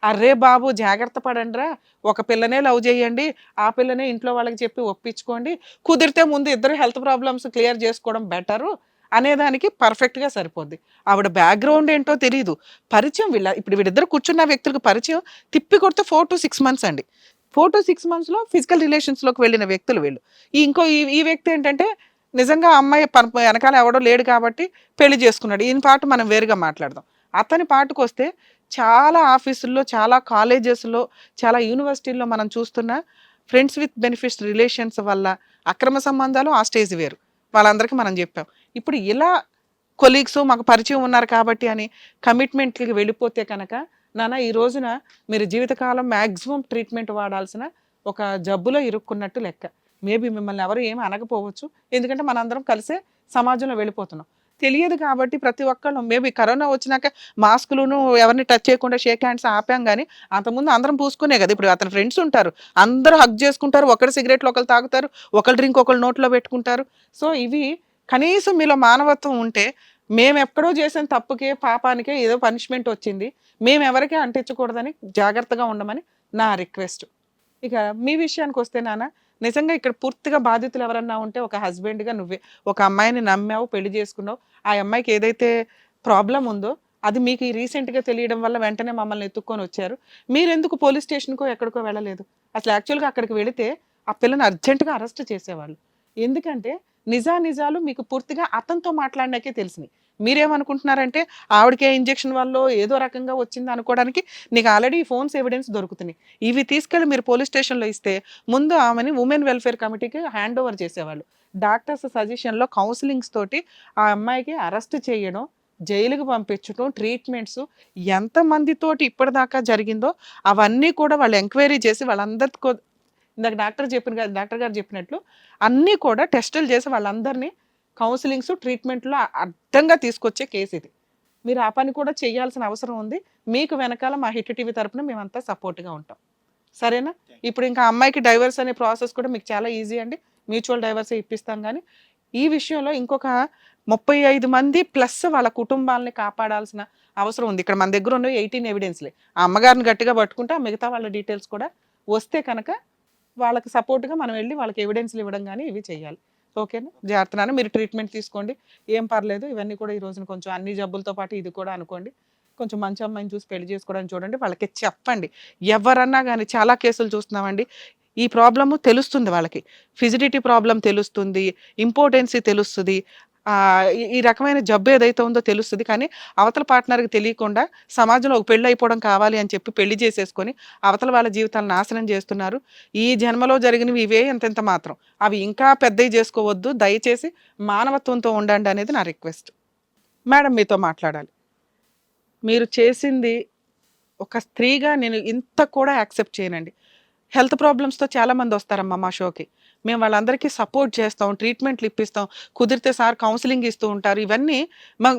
అర్రే బాబు జాగ్రత్త పడండిరా, ఒక పిల్లనే లవ్ చేయండి, ఆ పిల్లనే ఇంట్లో వాళ్ళకి చెప్పి ఒప్పించుకోండి, కుదిరితే ముందు ఇద్దరు హెల్త్ ప్రాబ్లమ్స్ క్లియర్ చేసుకోవడం బెటరు అనేదానికి పర్ఫెక్ట్గా సరిపోద్ది. ఆవిడ బ్యాక్గ్రౌండ్ ఏంటో తెలియదు, పరిచయం ఇప్పుడు వీళ్ళిద్దరు కూర్చున్న వ్యక్తులకు పరిచయం తిప్పి కొడితే 4 to 6 months అండి. 4 to 6 monthsలో ఫిజికల్ రిలేషన్స్లోకి వెళ్ళిన వ్యక్తులు వీళ్ళు. ఈ వ్యక్తి ఏంటంటే నిజంగా అమ్మాయి వెనకాల ఎవడో లేడు కాబట్టి పెళ్లి చేసుకున్నాడు. ఈయన పాటు మనం వేరుగా మాట్లాడదాం. అతని పాటుకు వస్తే చాలా ఆఫీసుల్లో, చాలా కాలేజెస్లో, చాలా యూనివర్సిటీల్లో మనం చూస్తున్న ఫ్రెండ్స్ విత్ బెనిఫిట్స్ రిలేషన్స్ వల్ల అక్రమ సంబంధాలు ఆ స్టేజ్ వేరు, వాళ్ళందరికీ మనం చెప్పాం. ఇప్పుడు ఇలా కొలీగ్స్ మాకు పరిచయం ఉన్నారు కాబట్టి అని కమిట్మెంట్కి వెళ్ళిపోతే కనుక నాన్న ఈ రోజున మీరు జీవితకాలం మ్యాక్సిమం ట్రీట్మెంట్ వాడాల్సిన ఒక జబ్బులో ఇరుక్కున్నట్టు లెక్క. మేబీ మిమ్మల్ని ఎవరు ఏమి అనకపోవచ్చు, ఎందుకంటే మనందరం కలిసే సమాజంలో వెళ్ళిపోతున్నాం. తెలియదు కాబట్టి ప్రతి ఒక్కళ్ళు మేబీ కరోనా వచ్చినాక మాస్కులను ఎవరిని టచ్ చేయకుండా షేక్ హ్యాండ్స్ ఆపాం, కానీ అంతకుముందు అందరం పూసుకునే కదా. ఇప్పుడు అతని ఫ్రెండ్స్ ఉంటారు, అందరూ హగ్ చేసుకుంటారు, ఒకరు సిగరెట్లు ఒకరు తాగుతారు, ఒకరు డ్రింక్ ఒకరు నోట్లో పెట్టుకుంటారు. సో ఇవి కనీసం మీలో మానవత్వం ఉంటే, మేము ఎక్కడో చేసిన తప్పుకే పాపానికే ఏదో పనిష్మెంట్ వచ్చింది, మేము ఎవరికీ అంటించకూడదని జాగ్రత్తగా ఉండమని నా రిక్వెస్ట్. ఇక మీ విషయానికి వస్తే నాన్న, నిజంగా ఇక్కడ పూర్తిగా బాధితులు ఎవరన్నా ఉంటే ఒక హస్బెండ్గా నువ్వే ఒక అమ్మాయిని నమ్మావు, పెళ్లి చేసుకున్నావు, ఆ అమ్మాయికి ఏదైతే ప్రాబ్లం ఉందో అది మీకు రీసెంట్గా తెలియడం వల్ల వెంటనే మమ్మల్ని ఎత్తుక్కొని వచ్చారు. మీరెందుకు పోలీస్ స్టేషన్కో ఎక్కడికో వెళ్ళలేదు? అసలు యాక్చువల్గా అక్కడికి వెళితే ఆ పిల్లని అర్జెంటుగా అరెస్ట్ చేసేవాళ్ళు. ఎందుకంటే నిజాలు మీకు పూర్తిగా అతనితో మాట్లాడినాకే తెలిసినాయి. మీరేమనుకుంటున్నారంటే ఆవిడకే ఇంజెక్షన్ వల్ల ఏదో రకంగా వచ్చింది అనుకోవడానికి నీకు ఆల్రెడీ ఫోన్స్ ఎవిడెన్స్ దొరుకుతున్నాయి. ఇవి తీసుకెళ్ళి మీరు పోలీస్ స్టేషన్లో ఇస్తే ముందు ఆమెని ఉమెన్ వెల్ఫేర్ కమిటీకి హ్యాండ్ ఓవర్ చేసేవాళ్ళు. డాక్టర్స్ సజెషన్లో కౌన్సిలింగ్స్ తోటి ఆ అమ్మాయికి అరెస్ట్ చేయడం, జైలుకి పంపించడం, ట్రీట్మెంట్స్ ఎంతమందితోటి ఇప్పటిదాకా జరిగిందో అవన్నీ కూడా వాళ్ళు ఎంక్వైరీ చేసి వాళ్ళందరికీ, ఇందాక డాక్టర్ గారు చెప్పినట్లు అన్నీ కూడా టెస్టులు చేసి వాళ్ళందరినీ కౌన్సిలింగ్స్, ట్రీట్మెంట్లో అర్థంగా తీసుకొచ్చే కేసు ఇది. మీరు ఆ పని కూడా చేయాల్సిన అవసరం ఉంది. మీకు వెనకాల మా హిట్ టీవీ తరపున మేమంతా సపోర్ట్గా ఉంటాం, సరేనా? ఇప్పుడు ఇంకా అమ్మాయికి డైవర్స్ అనే ప్రాసెస్ కూడా మీకు చాలా ఈజీ అండి, మ్యూచువల్ డైవర్సే ఇప్పిస్తాం. కానీ ఈ విషయంలో ఇంకొక 35 మంది ప్లస్ వాళ్ళ కుటుంబాలని కాపాడాల్సిన అవసరం ఉంది. ఇక్కడ మన దగ్గర ఉన్నవి 18 ఎవిడెన్స్లే. ఆ అమ్మగారిని గట్టిగా పట్టుకుంటే మిగతా వాళ్ళ డీటెయిల్స్ కూడా వస్తే కనుక వాళ్ళకి సపోర్ట్గా మనం వెళ్ళి వాళ్ళకి ఎవిడెన్స్లు ఇవ్వడం కానీ ఇవి చేయాలి. ఓకేనా? జాగ్రత్తగా మీరు ట్రీట్మెంట్ తీసుకోండి, ఏం పర్లేదు. ఇవన్నీ కూడా ఈ రోజున కొంచెం అన్ని జబ్బులతో పాటు ఇది కూడా అనుకోండి. కొంచెం మంచి అమ్మాయిని చూసి పెళ్లి చేసుకోవడానికి చూడండి, వాళ్ళకి చెప్పండి. ఎవరన్నా కానీ చాలా కేసులు చూస్తున్నామండి, ఈ ప్రాబ్లము తెలుస్తుంది వాళ్ళకి, ఫిజిడిటీ ప్రాబ్లం తెలుస్తుంది, ఇంపార్టెన్సీ తెలుస్తుంది, ఈ రకమైన జబ్బు ఏదైతే ఉందో తెలుస్తుంది. కానీ అవతల పార్ట్నర్కి తెలియకుండా సమాజంలో ఒక పెళ్ళి అయిపోవడం కావాలి అని చెప్పి పెళ్లి చేసేసుకొని అవతల వాళ్ళ జీవితాలను నాశనం చేస్తున్నారు. ఈ జన్మలో జరిగినవి ఇవే ఎంతెంత మాత్రం, అవి ఇంకా పెద్దవి చేసుకోవద్దు. దయచేసి మానవత్వంతో ఉండండి అనేది నా రిక్వెస్ట్. మేడం మీతో మాట్లాడాలి. మీరు చేసింది ఒక స్త్రీగా నేను ఇంత కూడా యాక్సెప్ట్ చేయనండి. హెల్త్ ప్రాబ్లమ్స్తో చాలామంది వస్తారమ్మా మా షోకి, మేము వాళ్ళందరికీ సపోర్ట్ చేస్తాం, ట్రీట్మెంట్లు ఇప్పిస్తాం, కుదిరితే సార్ కౌన్సిలింగ్ ఇస్తూ ఉంటారు. ఇవన్నీ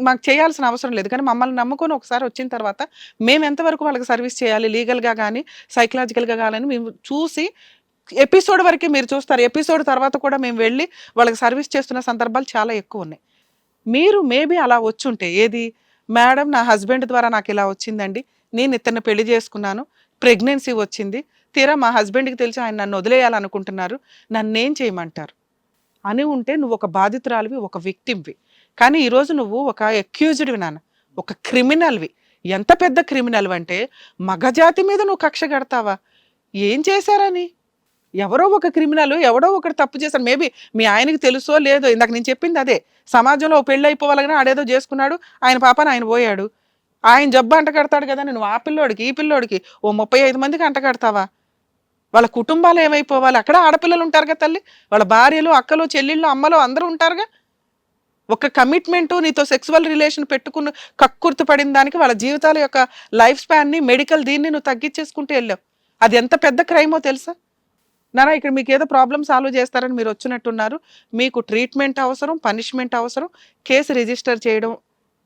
మాకు చేయాల్సిన అవసరం లేదు. కానీ మమ్మల్ని నమ్ముకొని ఒకసారి వచ్చిన తర్వాత మేము ఎంతవరకు వాళ్ళకి సర్వీస్ చేయాలి, లీగల్గా కానీ సైకలాజికల్గా కానీ మేము చూసి, ఎపిసోడ్ వరకే మీరు చూస్తారు, ఎపిసోడ్ తర్వాత కూడా మేము వెళ్ళి వాళ్ళకి సర్వీస్ చేస్తున్న సందర్భాలు చాలా ఎక్కువ ఉన్నాయి. మీరు మేబీ అలా వచ్చుంటే, ఏది మేడం నా హస్బెండ్ ద్వారా నాకు ఇలా వచ్చిందండి, నేను ఇతన్ని పెళ్లి చేసుకున్నాను, ప్రెగ్నెన్సీ వచ్చింది, తీరా మా హస్బెండ్కి తెలిసి ఆయన నన్ను వదిలేయాలనుకుంటున్నారు, నన్నేం చేయమంటారు అని ఉంటే నువ్వు ఒక బాధితురాలివి, ఒక విక్టిమ్వి. కానీ ఈరోజు నువ్వు ఒక అక్యూజ్డ్వి నాన్న, ఒక క్రిమినల్వి. ఎంత పెద్ద క్రిమినల్ అంటే మగజాతి మీద నువ్వు కక్ష కడతావా? ఏం చేశారని? ఎవరో ఒక క్రిమినల్, ఎవడో ఒకటి తప్పు చేశారు. మేబీ మీ ఆయనకి తెలుసో లేదో, ఇందాక నేను చెప్పింది అదే. సమాజంలో పెళ్ళి అయిపోవాలని ఆడేదో చేసుకున్నాడు, ఆయన పాపని ఆయన పోయాడు. ఆయన జబ్బు అంట కడతాడు కదా, నువ్వు ఆ పిల్లోడికి ఈ పిల్లోడికి 35 మందికి అంట కడతావా? వాళ్ళ కుటుంబాలు ఏమైపోవాలి? అక్కడ ఆడపిల్లలు ఉంటారు కదా తల్లి, వాళ్ళ భార్యలు, అక్కలు, చెల్లెళ్ళు, అమ్మలు అందరూ ఉంటారుగా. ఒక కమిట్మెంట్, నీతో సెక్సువల్ రిలేషన్ పెట్టుకుని కక్కుర్తి పడిన దానికి వాళ్ళ జీవితాల యొక్క లైఫ్ స్పాన్ని, మెడికల్ దీన్ని నువ్వు తగ్గించేసుకుంటూ వెళ్ళావు. అది ఎంత పెద్ద క్రైమో తెలుసా నాన్న? ఇక్కడ మీకు ఏదో ప్రాబ్లమ్ సాల్వ్ చేస్తారని మీరు వచ్చినట్టున్నారు. మీకు ట్రీట్మెంట్ అవసరం, పనిష్మెంట్ అవసరం, కేసు రిజిస్టర్ చేయడం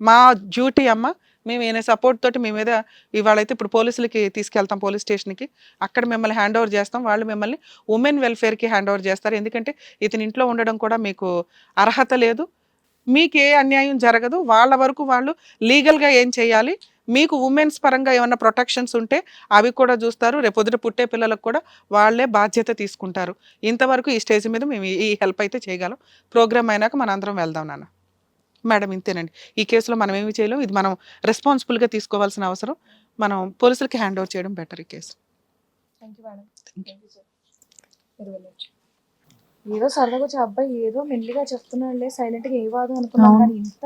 మా డ్యూటీ అమ్మ. మేము ఈయన సపోర్ట్ తోటి మీ మీద ఇవాళైతే ఇప్పుడు పోలీసులకి తీసుకెళ్తాం, పోలీస్ స్టేషన్కి. అక్కడ మిమ్మల్ని హ్యాండ్ ఓవర్ చేస్తాం, వాళ్ళు మిమ్మల్ని ఉమెన్ వెల్ఫేర్కి హ్యాండ్ ఓవర్ చేస్తారు. ఎందుకంటే ఇతని ఇంట్లో ఉండడం కూడా మీకు అర్హత లేదు, మీకు ఏ అన్యాయం జరగదు. వాళ్ళ వరకు వాళ్ళు లీగల్గా ఏం చేయాలి, మీకు ఉమెన్స్ పరంగా ఏమైనా ప్రొటెక్షన్స్ ఉంటే అవి కూడా చూస్తారు. రేపొద్దుట పుట్టే పిల్లలకు కూడా వాళ్ళే బాధ్యత తీసుకుంటారు. ఇంతవరకు ఈ స్టేజ్ మీద మేము ఈ హెల్ప్ అయితే చేయగలం. ప్రోగ్రామ్ అయినాక మన అందరం వెళ్దాం నాన్న. మేడం ఇంతేనండి, ఈ కేసులో మనం ఏమి చేయలేం, ఇది మనం రెస్పాన్సిబుల్గా తీసుకోవాల్సిన అవసరం. మనం పోలీసులకి హ్యాండ్ ఓవర్ చేయడం బెటర్ ఈ కేసు. ఏదో సరదాగా వచ్చి అబ్బాయి ఏదో మెల్లిగా చెప్తున్నాడులే, సైలెంట్ గా ఏ వాదం అనుకున్నాను, కానీ ఇంత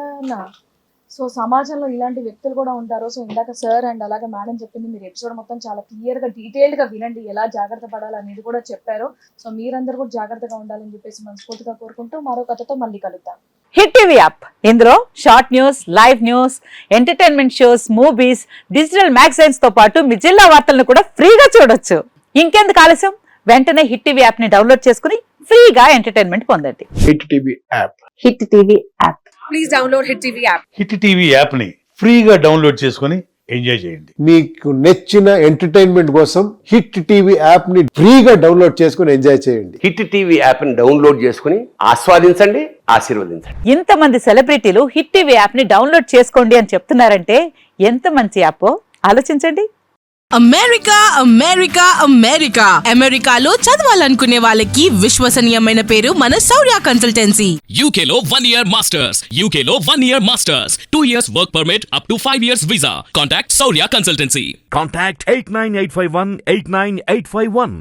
సో సమాజంలో ఇలాంటి వ్యక్తులు కూడా ఉంటారు. సో ఇందాక సార్ అండ్ అలాగే మేడం చెప్పింది, మీరు ఎపిసోడ్ మొత్తం చాలా క్లియర్ గా డీటెయిల్డ్ గా వినండి, ఎలా జాగ్రత్త పడాలి అనేది కూడా చెప్పారు. సో మీరందరూ కూడా జాగ్రత్తగా ఉండాలని చెప్పేసి మనస్ఫూర్తిగా కోరుకుంటూ మరో కథతో మళ్ళీ కలుద్దాం. హిట్ టీవీ యాప్, ఇందులో short news, live news, entertainment shows, movies, digital magazines తో పాటు మీ జిల్లా వార్తలను కూడా ఫ్రీగా చూడొచ్చు. ఇంకెందుకు ఆలస్యం, వెంటనే హిట్ టీవీ యాప్ ని డౌన్లోడ్ చేసుకుని ఫ్రీగా ఎంటర్టైన్మెంట్ పొందండి. Hit TV app, hit TV app, please download hit TV app. Hit TV app ని ఫ్రీగా డౌన్లోడ్ చేసుకొని ఎంజాయ్ చేయండి. మీకు నచ్చిన ఎంటర్టైన్మెంట్ కోసం హిట్ టీవీ యాప్ ని ఫ్రీగా డౌన్లోడ్ చేసుకొని ఎంజాయ్ చేయండి. హిట్ టీవీ యాప్ ని డౌన్లోడ్ చేసుకుని ఆస్వాదించండి, ఆశీర్వదించండి. ఇంతమంది సెలబ్రిటీలు హిట్ టీవీ యాప్ ని డౌన్లోడ్ చేసుకోండి అని చెప్తున్నారంటే ఎంత మంచి యాప్ ఆలోచించండి. అమెరికా అమెరికా అమెరికా అమెరికాలో చదవాలనుకునే వాళ్ళకి విశ్వసనీయమైన పేరు మన శౌర్య కన్సల్టెన్సీ. UK లో 1 year masters, UK లో 1 year masters, 2 years work permit up to 5 years visa. Contact Saurya Consultancy. Contact 89851 89851.